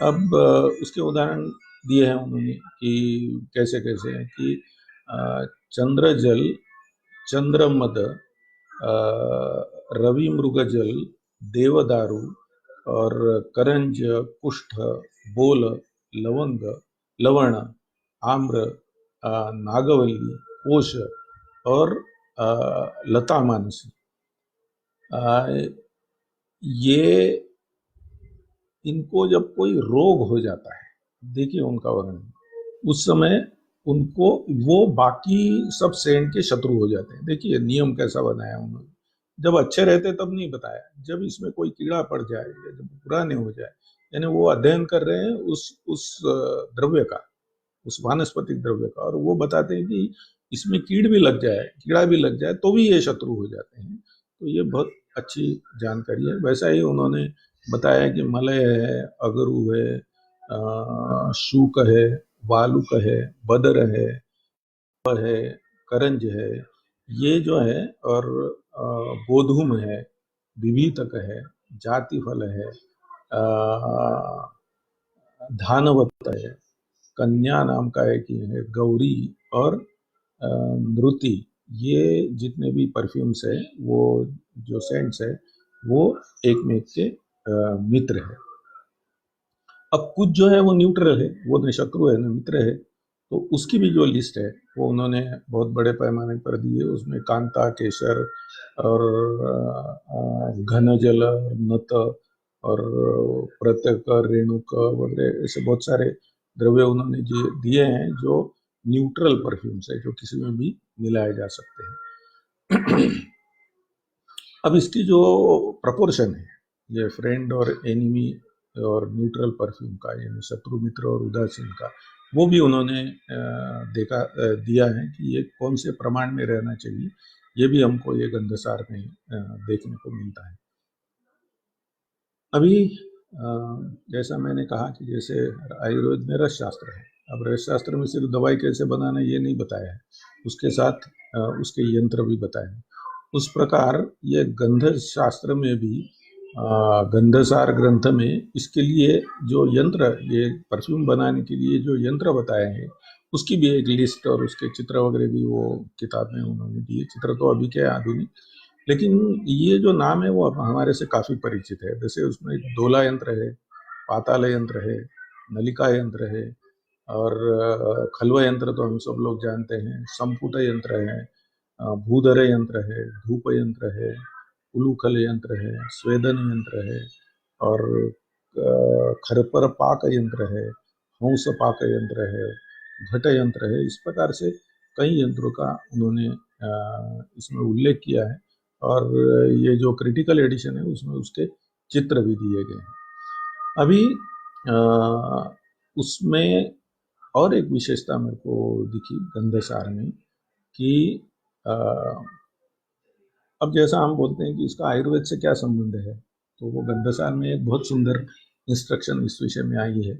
अब उसके उदाहरण दिए हैं उन्होंने कि कैसे कैसे हैं कि चंद्रजल, चंद्रमद, रवि मृगजल, देवदारू और करंज, कुष्ठ, बोल, लवंग, लवण, आम्र, नागवल्ली, कोश और लता मानसी, ये इनको जब कोई रोग हो जाता है, देखिए उनका वर्णन, उस समय उनको वो बाकी सब सेंट के शत्रु हो जाते हैं। देखिए नियम कैसा बनाया उन्होंने, जब अच्छे रहते तब नहीं बताया, जब इसमें कोई कीड़ा पड़ जाए या जब पुराने हो जाए, यानी वो अध्ययन कर रहे हैं उस द्रव्य का, उस वानस्पतिक द्रव्य का, और वो बताते हैं कि इसमें कीड़ भी लग जाए, कीड़ा भी लग जाए तो भी ये शत्रु हो जाते हैं। तो ये बहुत अच्छी जानकारी है। वैसा ही उन्होंने बताया कि मलय है, अगरू है, शूक है, वालुक है, बदर है, करंज है, ये जो है, और गोधूम है, विभीतक है, जाति फल है, धानवत है, कन्या नाम का एक ये है, गौरी और नृति, ये जितने भी परफ्यूम्स है वो जो सेंट्स है वो एक में एक के मित्र है। अब कुछ जो है वो न्यूट्रल है, वो न शत्रु है न मित्र है, तो उसकी भी जो लिस्ट है वो उन्होंने बहुत बड़े पैमाने पर दी है। उसमें कांता, केसर और घन जल, नत और प्रत्यक, रेणुक वगैरह ऐसे बहुत सारे द्रव्य उन्होंने दिए हैं जो न्यूट्रल परफ्यूम्स है, जो किसी में भी मिलाए जा सकते हैं। अब इसकी जो प्रपोर्शन है ये फ्रेंड और एनिमी और न्यूट्रल परफ्यूम का, यानी शत्रु मित्र और उदासीन का, वो भी उन्होंने दिया है कि ये कौन से प्रमाण में रहना चाहिए। ये भी हमको ये गंधसार में देखने को मिलता है। अभी जैसा मैंने कहा कि जैसे आयुर्वेद में रस शास्त्र है, अब रस शास्त्र में सिर्फ दवाई कैसे बनाना ये नहीं बताया है, उसके साथ उसके यंत्र भी बताए हैं। उस प्रकार ये गंध शास्त्र में भी गंधसार ग्रंथ में इसके लिए जो यंत्र, ये परफ्यूम बनाने के लिए जो यंत्र बताए हैं उसकी भी एक लिस्ट और उसके चित्र वगैरह भी वो किताब में उन्होंने दिए। चित्र तो अभी के आधुनिक, लेकिन ये जो नाम है वो हमारे से काफी परिचित है। जैसे उसमें दोला यंत्र है, पाताल यंत्र है, नलिका यंत्र है, और खलवा यंत्र तो हम सब लोग जानते हैं, संपुट यंत्र है, भूधर यंत्र है, धूप यंत्र है, उलूखल यंत्र है, स्वेदन यंत्र है, और खरपर पाक यंत्र है, हंस पाक यंत्र है, घट यंत्र है। इस प्रकार से कई यंत्रों का उन्होंने इसमें उल्लेख किया है, और ये जो क्रिटिकल एडिशन है उसमें उसके चित्र भी दिए गए हैं। अभी उसमें और एक विशेषता मेरे को दिखी गंधसार में कि अब जैसा हम बोलते हैं कि इसका आयुर्वेद से क्या संबंध है, तो वो गंधसार में एक बहुत सुंदर इंस्ट्रक्शन इस विषय में आई है,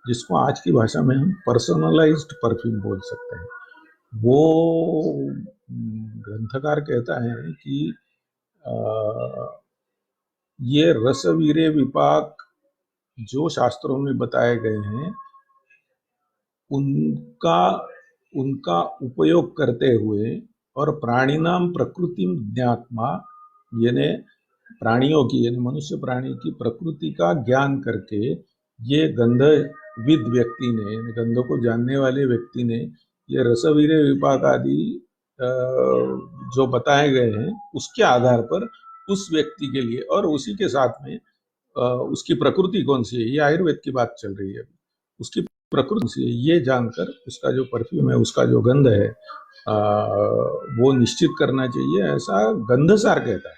जिसको आज की भाषा में हम पर्सनलाइज्ड परफ्यूम बोल सकते हैं। वो ग्रंथकार कहता है कि ये रसवीर्य विपाक जो शास्त्रों में बताए गए हैं उनका उपयोग करते हुए और प्राणिनाम प्रकृति ज्ञात्मा, यानी प्राणियों की, यानी मनुष्य प्राणी की प्रकृति का ज्ञान करके ये गंधविद व्यक्ति ने, गंधों को जानने वाले व्यक्ति ने ये रसवीर्य विपाक आदि जो बताए गए हैं उसके आधार पर उस व्यक्ति के लिए, और उसी के साथ में उसकी प्रकृति कौन सी है, ये आयुर्वेद की बात चल रही है, उसकी प्रकृति से ये जानकर उसका जो परफ्यूम है, उसका जो गंध है वो निश्चित करना चाहिए, ऐसा गंधसार कहता है।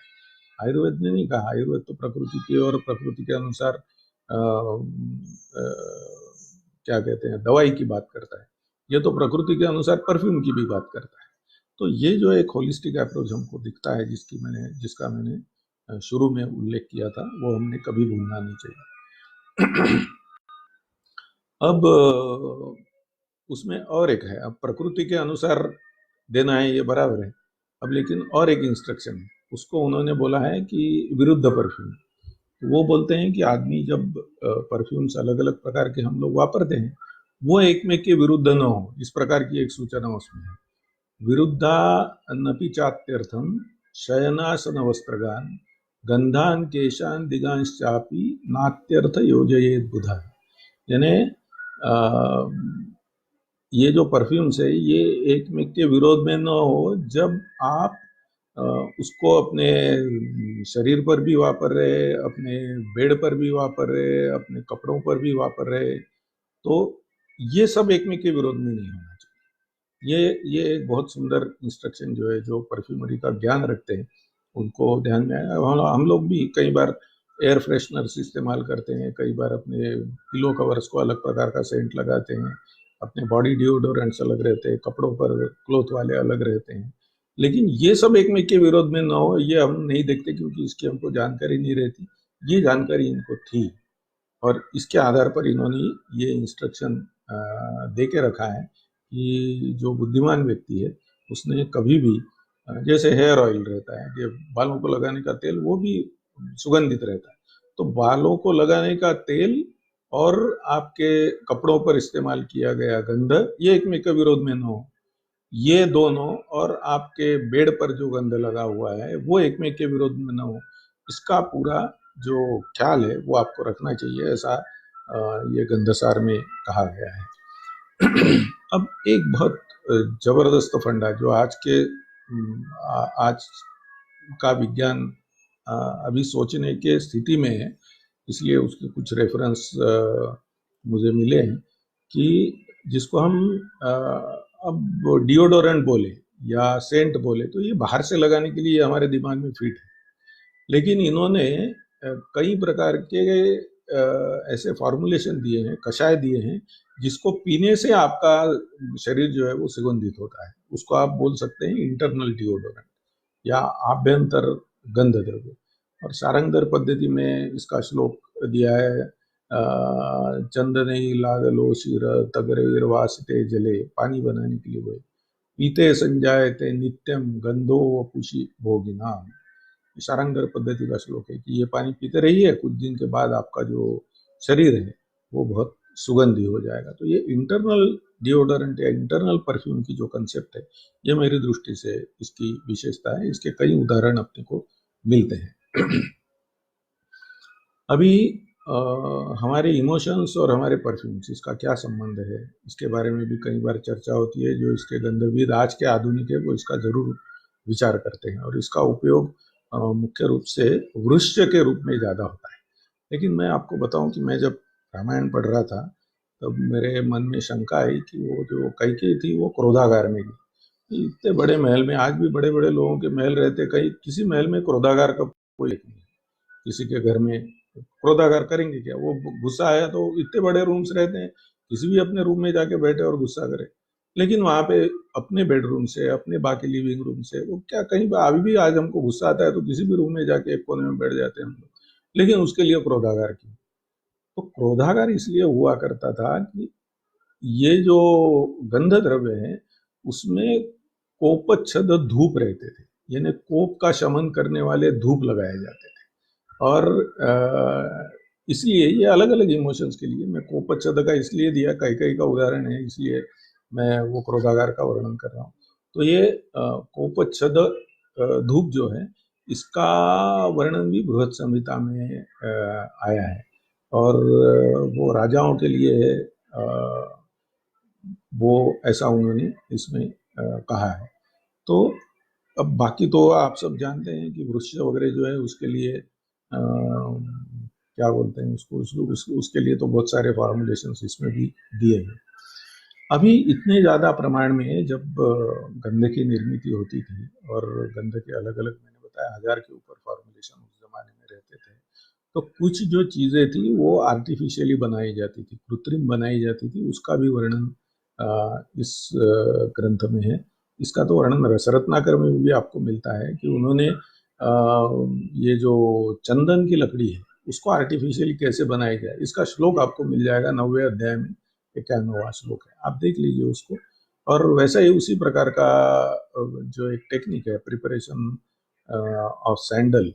आयुर्वेद ने नहीं कहा। आयुर्वेद तो प्रकृति की और प्रकृति के अनुसार क्या कहते हैं, दवाई की बात करता है। ये तो प्रकृति के अनुसार परफ्यूम की भी बात करता है। तो ये जो एक होलिस्टिक अप्रोच हमको दिखता है, जिसका मैंने शुरू में उल्लेख किया था, वो हमने कभी भूलना नहीं चाहिए। अब उसमें और एक है, अब प्रकृति के अनुसार देना है ये बराबर है, अब लेकिन और एक इंस्ट्रक्शन है, उसको उन्होंने बोला है कि विरुद्ध परफ्यूम। तो वो बोलते हैं कि आदमी जब परफ्यूम्स अलग अलग प्रकार के हम लोग वापरते हैं, वो एक में के विरुद्ध न हो, इस प्रकार की एक सूचना उसमें है। विरुद्धा नपि चात्यर्थम शयनासन वस्त्रगान गंधान केशान दिगांश्चापि नात्यर्थ योजयेत बुधा। यानी ये जो परफ्यूम्स है ये एक में के विरोध में न हो, जब आप उसको अपने शरीर पर भी वापर रहे, अपने बेड पर भी वापर रहे, अपने कपड़ों पर भी वापर रहे, तो ये सब एक में के विरोध में नहीं होना चाहिए। ये एक बहुत सुंदर इंस्ट्रक्शन जो है, जो परफ्यूमरी का ज्ञान रखते हैं उनको ध्यान में आया। हम लोग भी कई बार एयर फ्रेशनर्स इस्तेमाल करते हैं, कई बार अपने पिलो कवर्स को अलग प्रकार का सेंट लगाते हैं, अपने बॉडी डिओडोरेंट्स अलग रहते हैं, कपड़ों पर क्लोथ वाले अलग रहते हैं, लेकिन ये सब एक में के विरोध में न हो, ये हम नहीं देखते क्योंकि इसकी हमको जानकारी नहीं रहती। ये जानकारी इनको थी और इसके आधार पर इन्होंने ये इंस्ट्रक्शन दे के रखा है कि जो बुद्धिमान व्यक्ति है उसने कभी भी, जैसे हेयर ऑयल रहता है कि बालों को लगाने का तेल, वो भी सुगंधित रहता है, तो बालों को लगाने का तेल और आपके कपड़ों पर इस्तेमाल किया गया गंध, ये एक में के विरोध में न हो। ये दोनों और आपके बेड पर जो गंध लगा हुआ है वो एक में के विरोध में न हो, इसका पूरा जो ख्याल है वो आपको रखना चाहिए, ऐसा ये गंधसार में कहा गया है। अब एक बहुत जबरदस्त फंडा जो आज का विज्ञान अभी सोचने के स्थिति में है, इसलिए उसके कुछ रेफरेंस मुझे मिले हैं कि जिसको हम अब डिओडोरेंट बोले या सेंट बोले, तो ये बाहर से लगाने के लिए हमारे दिमाग में फिट है, लेकिन इन्होंने कई प्रकार के ऐसे फॉर्मुलेशन दिए हैं, कषाय दिए हैं, जिसको पीने से आपका शरीर जो है वो सुगंधित होता है। उसको आप बोल सकते हैं इंटरनल डिओडोरेंट या आभ्यंतर गंध द्रव्य। और सारंगधर पद्धति में इसका श्लोक दिया है, चंदनई लागलो शिर तगरेर वासते जले, पानी बनाने के लिए वो पीते संजायते नित्यम गंधो वपुषि भोगिनाम। सारंगधर पद्धति का श्लोक है कि ये पानी पीते रहिए, कुछ दिन के बाद आपका जो शरीर है वो बहुत सुगंधी हो जाएगा। तो ये इंटरनल डिओडोरेंट या इंटरनल परफ्यूम की जो कंसेप्ट है, ये मेरी दृष्टि से इसकी विशेषता है। इसके कई उदाहरण अपने को मिलते हैं। अभी हमारे इमोशंस और हमारे परफ्यूम्स, इसका क्या संबंध है, इसके बारे में भी कई बार चर्चा होती है। जो इसके गंधविद आज के आधुनिक है वो इसका जरूर विचार करते हैं, और इसका उपयोग मुख्य रूप से वृक्ष के रूप में ज़्यादा होता है। लेकिन मैं आपको बताऊं कि मैं जब रामायण पढ़ रहा था तब मेरे मन में शंका आई कि वो जो कैकेयी थी वो क्रोधागार में गई। इतने बड़े महल में आज भी बड़े बड़े लोगों के महल रहते, कहीं किसी महल में क्रोधागार का कोई नहीं। किसी के घर में क्रोधागार करेंगे क्या? वो गुस्सा आया तो इतने बड़े रूम्स रहते हैं, किसी भी अपने रूम में जाके बैठे और गुस्सा करे। लेकिन वहां पे अपने बेडरूम से, अपने बाकी लिविंग रूम से, वो क्या कहीं अभी भी आज हमको गुस्सा आता है तो किसी भी रूम में जाके एक कोने में बैठ जाते हैं हम लोग, लेकिन उसके लिए क्रोधागार क्यों? तो क्रोधागार इसलिए हुआ करता था कि ये जो गंध द्रव्य है उसमें कोपच्छद धूप रहते थे, यानी कोप का शमन करने वाले धूप लगाए जाते थे। और इसलिए ये अलग अलग इमोशंस के लिए मैं कोपच्छद का इसलिए दिया, कई कई का उदाहरण है इसलिए मैं वो क्रोधागार का वर्णन कर रहा हूँ। तो ये कोपच्छद धूप जो है इसका वर्णन भी बृहद संहिता में आया है। और वो राजाओं के लिए वो ऐसा उन्होंने इसमें कहा है। तो अब बाकी तो आप सब जानते हैं कि वृक्ष वगैरह जो है उसके लिए क्या बोलते हैं उसके लिए तो बहुत सारे फॉर्मुलेशंस इसमें भी दिए हैं। अभी इतने ज़्यादा प्रमाण में जब गंध की निर्मित होती थी, और गंध के अलग अलग मैंने बताया 1000 के ऊपर फॉर्मुलेशन उस जमाने में रहते थे, तो कुछ जो चीज़ें थी वो आर्टिफिशियली बनाई जाती थी, कृत्रिम बनाई जाती थी, उसका भी वर्णन इस ग्रंथ में है। इसका तो वर्णन रसरत्नाकर में भी आपको मिलता है कि उन्होंने ये जो चंदन की लकड़ी है उसको आर्टिफिशियली कैसे बनाया गया, इसका श्लोक आपको मिल जाएगा 9वें अध्याय में, 91वां श्लोक है, आप देख लीजिए उसको। और वैसा ही उसी प्रकार का जो एक टेक्निक है प्रिपरेशन ऑफ सैंडल,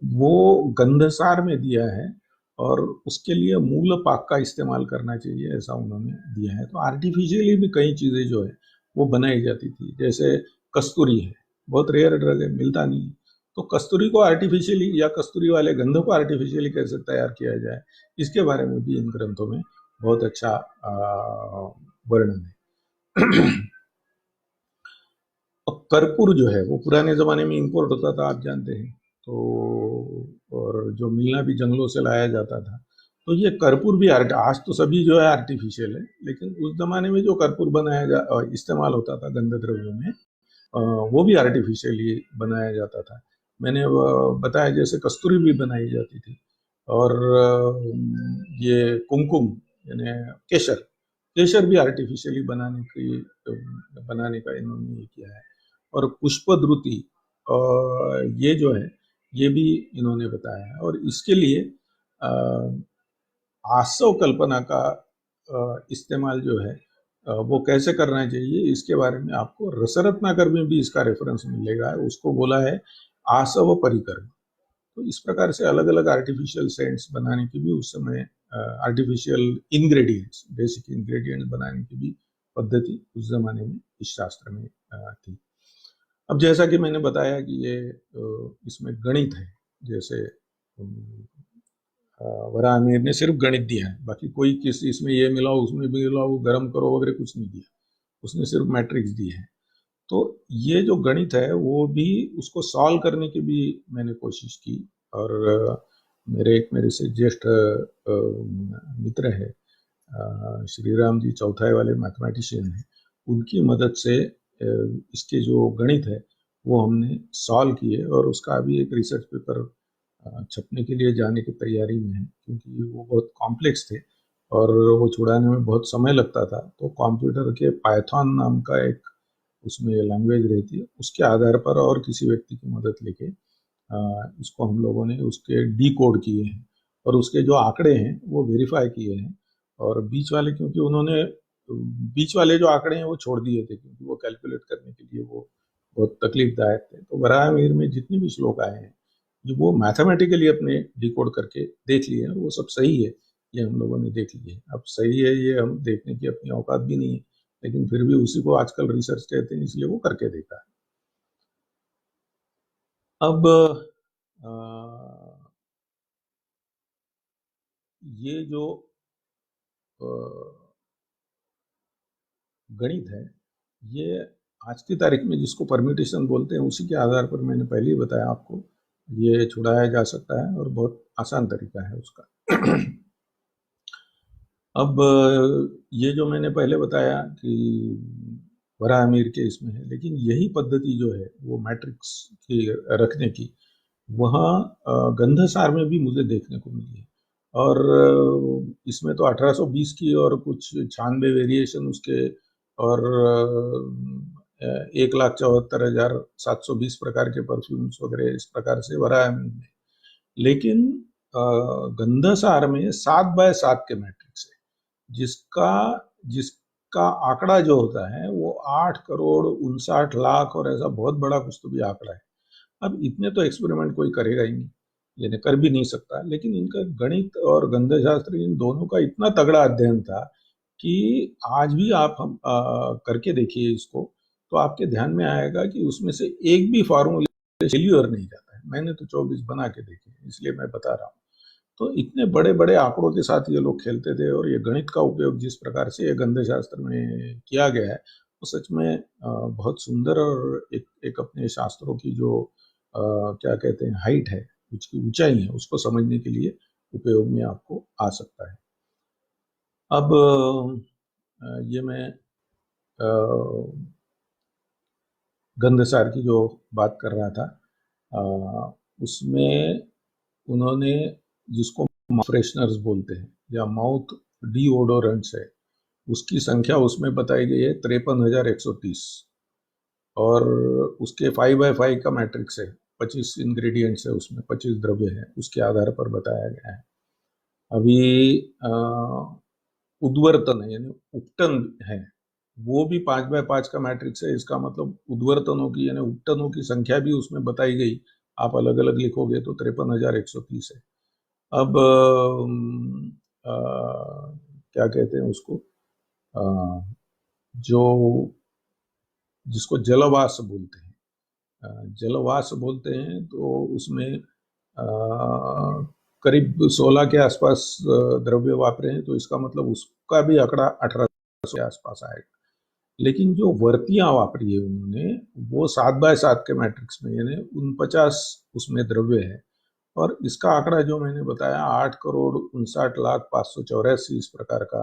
वो गंधसार में दिया है, और उसके लिए मूल पाक का इस्तेमाल करना चाहिए ऐसा उन्होंने दिया है। तो आर्टिफिशियली भी कई चीज़ें जो है वो बनाई जाती थी, जैसे कस्तूरी है, बहुत रेयर ड्रग है, मिलता नहीं है। तो कस्तूरी को आर्टिफिशियली या कस्तूरी वाले गंध को आर्टिफिशियली कैसे तैयार किया जाए, इसके बारे में भी इन ग्रंथों में बहुत अच्छा वर्णन है। और कर्पूर जो है वो पुराने ज़माने में इंपोर्ट होता था, आप जानते हैं। तो और जो मिलना भी जंगलों से लाया जाता था। तो ये कर्पूर भी आज तो सभी जो है आर्टिफिशियल है, लेकिन उस ज़माने में जो कर्पूर इस्तेमाल होता था गंध द्रव्यों में, वो भी आर्टिफिशियली बनाया जाता था। मैंने बताया जैसे कस्तूरी भी बनाई जाती थी, और ये कुमकुम यानी केसर, केसर भी आर्टिफिशियली बनाने का इन्होंने ये किया है। और पुष्पद्रुति ये जो है ये भी इन्होंने बताया है। और इसके लिए आसव कल्पना का इस्तेमाल जो है वो कैसे करना चाहिए, इसके बारे में आपको रसरत्नाकर में भी इसका रेफरेंस मिलेगा। उसको बोला है आसव परिकर्म। तो इस प्रकार से अलग अलग आर्टिफिशियल सेंट्स बनाने की भी उस समय आर्टिफिशियल इंग्रेडिएंट्स, बेसिक इंग्रेडिएंट्स बनाने की भी पद्धति उस जमाने में इस शास्त्र में थी। अब जैसा कि मैंने बताया कि ये इसमें गणित है, जैसे वराहमिहिर ने सिर्फ गणित दिया है, बाकी कोई किस इसमें ये मिलाओ उसमें भी मिलाओ गर्म करो वगैरह कुछ नहीं दिया, उसने सिर्फ मैट्रिक्स दी है। तो ये जो गणित है वो भी उसको सॉल्व करने की भी मैंने कोशिश की। और मेरे से ज्येष्ठ मित्र है श्री राम जी चौथाई वाले मैथमेटिशियन हैं, उनकी मदद से इसके जो गणित है वो हमने सॉल्व किए, और उसका अभी एक रिसर्च पेपर छपने के लिए जाने की तैयारी में है, क्योंकि वो बहुत कॉम्प्लेक्स थे और वो छुड़ाने में बहुत समय लगता था। तो कंप्यूटर के पाइथन नाम का एक उसमें लैंग्वेज रहती है, उसके आधार पर और किसी व्यक्ति की मदद लेके इसको हम लोगों ने उसके डी कोड किए हैं, और उसके जो आंकड़े हैं वो वेरीफाई किए हैं। और बीच वाले, क्योंकि उन्होंने बीच वाले जो आंकड़े हैं वो छोड़ दिए थे, क्योंकि वो कैलकुलेट करने के लिए वो बहुत तकलीफदायक थे। तो वराहमिहिर में जितने भी श्लोक आए हैं जो वो मैथमेटिकली अपने डिकोड करके देख लिए हैं, और वो सब सही है, ये हम लोगों ने देख लिए। अब सही है ये हम देखने की अपनी औकात भी नहीं है, लेकिन फिर भी उसी को आजकल रिसर्च कहते हैं, इसलिए वो करके देखा है। अब ये जो गणित है, ये आज की तारीख में जिसको परम्यूटेशन बोलते हैं, उसी के आधार पर मैंने पहले ही बताया आपको ये छुड़ाया जा सकता है और बहुत आसान तरीका है उसका। अब ये जो मैंने पहले बताया कि बड़ा अमीर के इसमें है, लेकिन यही पद्धति जो है वो मैट्रिक्स की रखने की, वहाँ गंधसार में भी मुझे देखने को मिली है। और इसमें तो 1820 की और कुछ 96 वेरिएशन उसके, और 1,74,720 प्रकार के परफ्यूम्स वगैरह इस प्रकार से भरा है में। लेकिन गंधसार में 7x7 के मैट्रिक्स है, जिसका जिसका आंकड़ा जो होता है वो 8,59,00,000 और ऐसा बहुत बड़ा कुछ तो भी आंकड़ा है। अब इतने तो एक्सपेरिमेंट कोई करेगा ही नहीं, यानी कर भी नहीं सकता, लेकिन इनका गणित और गंधशास्त्र इन दोनों का इतना तगड़ा अध्ययन था कि आज भी आप हम करके देखिए इसको, तो आपके ध्यान में आएगा कि उसमें से एक भी फार्मूले फेल्यूर नहीं जाता है। मैंने तो 24 बना के देखे, इसलिए मैं बता रहा हूँ। तो इतने बड़े बड़े आंकड़ों के साथ ये लोग खेलते थे, और ये गणित का उपयोग जिस प्रकार से ये गंधशास्त्र में किया गया है वो सच में बहुत सुंदर, और एक अपने शास्त्रों की जो क्या कहते हैं हाइट है, उसकी ऊंचाई है, उसको समझने के लिए उपयोग में आपको आ सकता है। अब ये मैं गंधसार की जो बात कर रहा था, उसमें उन्होंने जिसको फ्रेशनर्स बोलते हैं या माउथ डीओडोरेंट्स है, उसकी संख्या उसमें बताई गई है 53,130, और उसके 5x5 का मैट्रिक्स है, 25 इंग्रेडिएंट्स है उसमें, 25 द्रव्य है, उसके आधार पर बताया गया है। अभी उद्वर्तन है, यानी उपटन है, वो भी 5x5 का मैट्रिक्स है। इसका मतलब उद्वर्तनों की यानी उपटनों की संख्या भी उसमें बताई गई। आप अलग अलग लिखोगे तो 53,130 है। अब क्या कहते हैं उसको, जो जिसको जलवास बोलते हैं, जलवास बोलते हैं, तो उसमें करीब 16 के आसपास द्रव्य वापरे हैं, तो इसका मतलब उसका भी आंकड़ा 1800 के आसपास आएगा। लेकिन जो वर्तियां वापरी है उन्होंने, वो 7x7 के मैट्रिक्स में, यानी 49 उसमें द्रव्य है, और इसका आंकड़ा जो मैंने बताया 8,59,0584 इस प्रकार का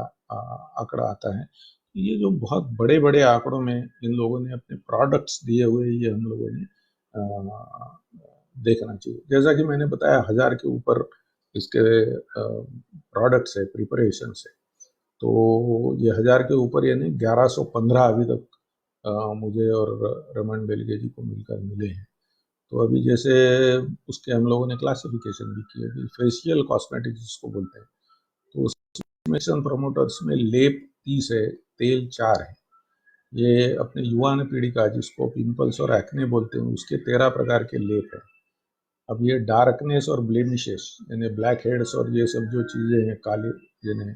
आंकड़ा आता है। ये जो बहुत बड़े बड़े आंकड़ों में इन लोगों ने अपने प्रोडक्ट्स दिए हुए, ये हम लोगों ने देखना चाहिए। जैसा कि मैंने बताया 1000 के ऊपर इसके प्रोडक्ट्स है, प्रिपरेशन है, तो ये 1000 के ऊपर यानी 1115 अभी तक मुझे और रमन बेलगे जी को मिलकर मिले हैं। तो अभी जैसे उसके हम लोगों ने क्लासिफिकेशन भी की है, फेशियल कॉस्मेटिक्स जिसको बोलते हैं, तो उसमें प्रमोटर्स में लेप 30 है, तेल 4 है। ये अपने युवा पीढ़ी का, जिसको पिंपल्स और एक्ने बोलते हैं, उसके 13 प्रकार के लेप है। अब ये डार्कनेस और ब्लेमिशेस यानी ब्लैक हेड्स और ये सब जो चीज़ें हैं, काले यानी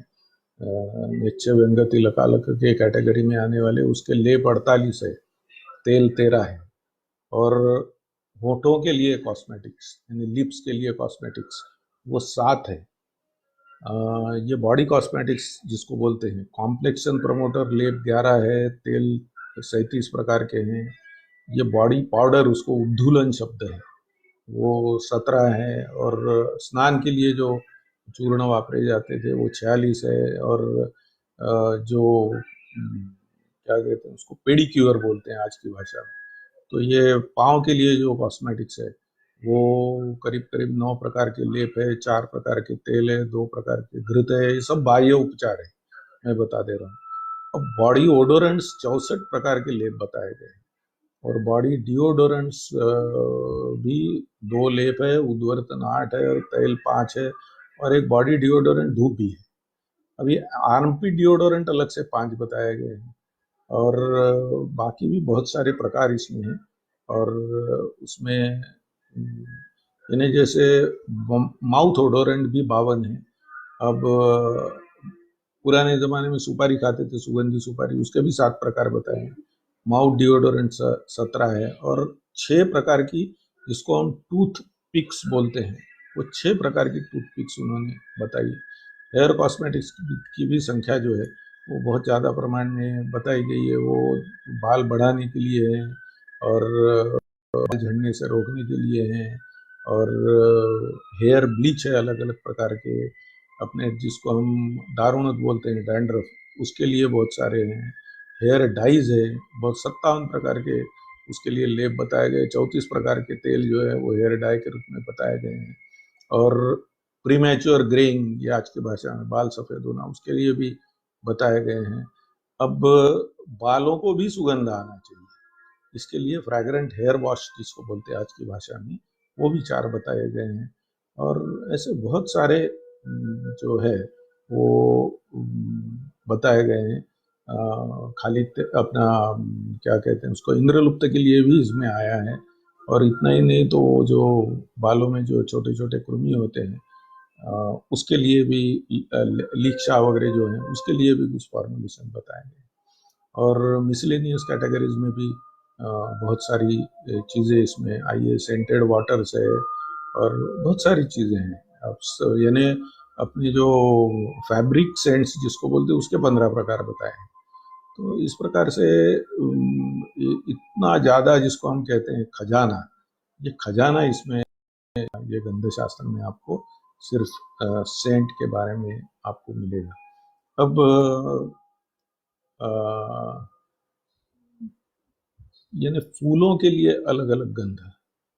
निश्चय व्यंग तिलकालक के कैटेगरी में आने वाले, उसके लेप 48 है, तेल 13 है। और होठों के लिए कॉस्मेटिक्स यानी लिप्स के लिए कॉस्मेटिक्स वो 7 है। ये बॉडी कॉस्मेटिक्स जिसको बोलते हैं, कॉम्प्लेक्शन प्रमोटर लेप 11 है, तेल 37 प्रकार के हैं। ये बॉडी पाउडर, उसको उद्धूलन शब्द है, वो 17 है। और स्नान के लिए जो चूर्ण वापरे जाते थे वो 46 है। और जो क्या कहते हैं उसको, पेडिक्योर बोलते हैं आज की भाषा में, तो ये पाँव के लिए जो कॉस्मेटिक्स है वो करीब करीब 9 प्रकार के लेप है, 4 प्रकार के तेल है, 2 प्रकार के घृत है। ये सब बाह्य उपचार है, मैं बता दे रहा हूँ। अब बॉडी ओडोरेंट्स 64 प्रकार के लेप बताए गए, और बॉडी डिओडोरेंट्स भी 2 लेप है, उद्वर्तन 8 है, और तेल 5 है, और एक बॉडी डिओडोरेंट धूप भी है। अभी आर्मपिट डिओडोरेंट अलग से 5 बताए गए हैं, और बाकी भी बहुत सारे प्रकार इसमें हैं। और उसमें इन्हें जैसे माउथ ओडोरेंट भी 52 है। अब पुराने ज़माने में सुपारी खाते थे, सुगंधी सुपारी, उसके भी 7 प्रकार बताए हैं। माउथ डिओडोरेंट 17 है, और 6 प्रकार की, जिसको हम टूथ पिक्स बोलते हैं, वो 6 प्रकार की टूथ पिक्स उन्होंने बताई है। हेयर कॉस्मेटिक्स की भी संख्या जो है वो बहुत ज़्यादा प्रमाण में बताई गई है। वो बाल बढ़ाने के लिए है, और बाल झड़ने से रोकने के लिए हैं, और हेयर ब्लीच है अलग अलग प्रकार के, अपने जिसको हम दारुणत बोलते हैं, डैंड्रफ, उसके लिए बहुत सारे हैं। हेयर डाइज है बहुत 57 प्रकार के, उसके लिए लेप बताए गए। 34 प्रकार के तेल जो है वो हेयर डाई के रूप में बताए गए हैं। और प्रीमैच्योर ग्रेइंग, ये आज की भाषा में बाल सफेद होना, उसके लिए भी बताए गए हैं। अब बालों को भी सुगंध आना चाहिए, इसके लिए फ्रैग्रेंट हेयर वॉश जिसको बोलते हैं आज की भाषा में, वो भी 4 बताए गए हैं। और ऐसे बहुत सारे जो है वो बताए गए हैं। खाली अपना क्या कहते हैं उसको, इंद्रलुप्त के लिए भी इसमें आया है। और इतना ही नहीं तो जो बालों में जो छोटे छोटे कृमि होते हैं उसके लिए भी, लीक्षा वगैरह जो है उसके लिए भी कुछ फॉर्मुलेशन बताए गए। और मिसलेनियस कैटेगरीज में भी बहुत सारी चीज़ें इसमें आई है। सेंटेड वाटर्स है और बहुत सारी चीज़ें हैं। अब यानी अपनी जो फैब्रिक सेंट्स जिसको बोलते हैं उसके 15 प्रकार बताए हैं। तो इस प्रकार से इतना ज़्यादा जिसको हम कहते हैं खजाना, ये खजाना इसमें, ये गंध शास्त्र में आपको सिर्फ सेंट के बारे में आपको मिलेगा। अब यानी फूलों के लिए अलग अलग गंध है,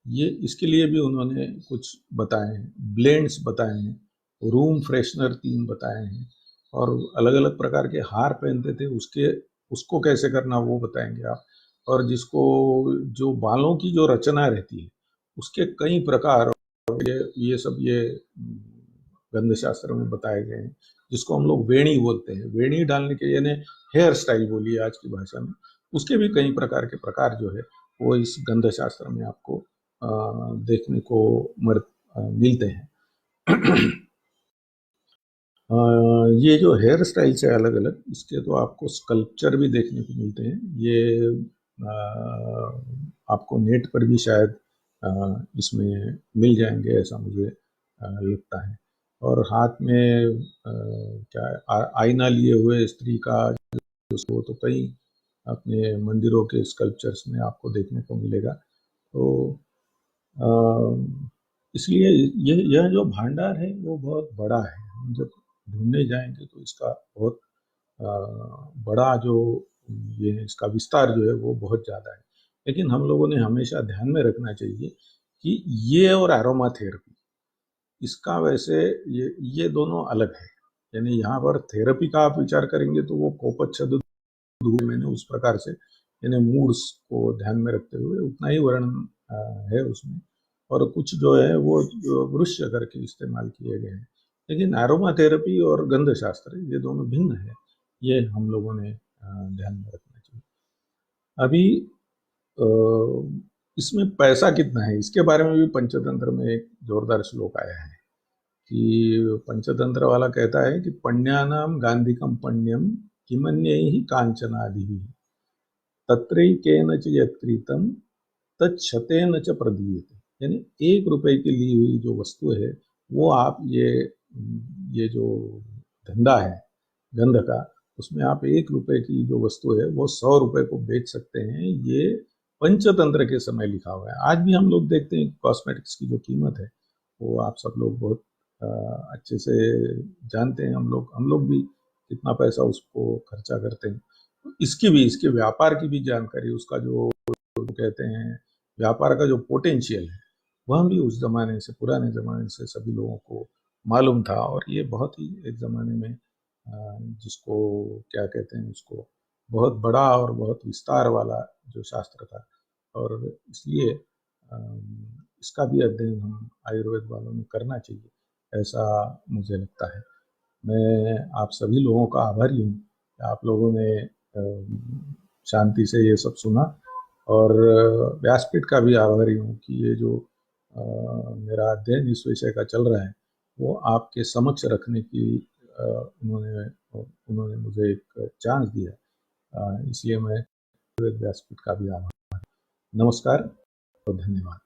ये इसके लिए भी उन्होंने कुछ बताए हैं। ब्लेंड्स बताए हैं, रूम फ्रेशनर 3 बताए हैं, और अलग अलग प्रकार के हार पहनते थे उसको कैसे करना वो बताएंगे आप। और जिसको जो बालों की जो रचना रहती है उसके कई प्रकार, ये सब ये गंध शास्त्र में बताए गए हैं। जिसको हम लोग वेणी बोलते हैं, वेणी डालने के यानी हेयर स्टाइल बोलिए आज की भाषा में, उसके भी कई प्रकार के प्रकार जो है वो इस गंध शास्त्र में आपको देखने को मिलते हैं। ये जो हेयर स्टाइल्स है अलग अलग, इसके तो आपको स्कल्पचर भी देखने को मिलते हैं। ये आपको नेट पर भी शायद इसमें मिल जाएंगे, ऐसा मुझे लगता है। और हाथ में क्या आईना लिए हुए स्त्री का उसको तो कई अपने मंदिरों के स्कल्पचर्स में आपको देखने को मिलेगा। तो इसलिए यह जो भांडार है वो बहुत बड़ा है। हम जब ढूंढने जाएंगे तो इसका बहुत बड़ा जो ये इसका विस्तार जो है वो बहुत ज़्यादा है। लेकिन हम लोगों ने हमेशा ध्यान में रखना चाहिए कि ये और एरोमा थेरेपी, इसका वैसे ये दोनों अलग है। यानी यहाँ पर थेरेपी का आप विचार करेंगे तो वो कोपच्छद मैंने उस प्रकार से, यानी मूड्स को ध्यान में रखते हुए उतना ही वर्णन है उसमें, और कुछ जो है वो वृक्ष करके इस्तेमाल किए गए हैं। लेकिन एरोमा थेरेपी और गंध शास्त्र ये दोनों भिन्न है, ये हम लोगों ने ध्यान में रखना चाहिए। अभी इसमें पैसा कितना है इसके बारे में भी पंचतंत्र में एक जोरदार श्लोक आया है कि पंचतंत्र वाला कहता है कि पण्यानाम गांधिकम पण्यम किमन्यैहि कांचनादिभिः तत्रैकेन च यत्कृतं तच्छतेन च प्रदीयते। यानी 1 रुपए की ली हुई जो वस्तु है वो आप ये जो धंधा है गंध का, उसमें आप 1 रुपए की जो वस्तु है वो 100 रुपए को बेच सकते हैं। ये पंचतंत्र के समय लिखा हुआ है। आज भी हम लोग देखते हैं कॉस्मेटिक्स की जो कीमत है वो आप सब लोग बहुत अच्छे से जानते हैं। हम लोग भी कितना पैसा उसको खर्चा करते हैं। इसकी भी, इसके व्यापार की भी जानकारी, उसका जो कहते हैं व्यापार का जो पोटेंशियल है वह भी उस जमाने से, पुराने जमाने से सभी लोगों को मालूम था। और ये बहुत ही एक जमाने में जिसको क्या कहते हैं उसको, बहुत बड़ा और बहुत विस्तार वाला जो शास्त्र था। और इसलिए इसका भी अध्ययन हम आयुर्वेद वालों में करना चाहिए, ऐसा मुझे लगता है। मैं आप सभी लोगों का आभारी हूँ, आप लोगों ने शांति से ये सब सुना। और व्यासपीठ का भी आभारी हूँ कि ये जो मेरा अध्ययन इस विषय का चल रहा है वो आपके समक्ष रखने की उन्होंने मुझे एक चांस दिया। इसलिए मैं व्यासपीठ का भी आभार। नमस्कार और धन्यवाद।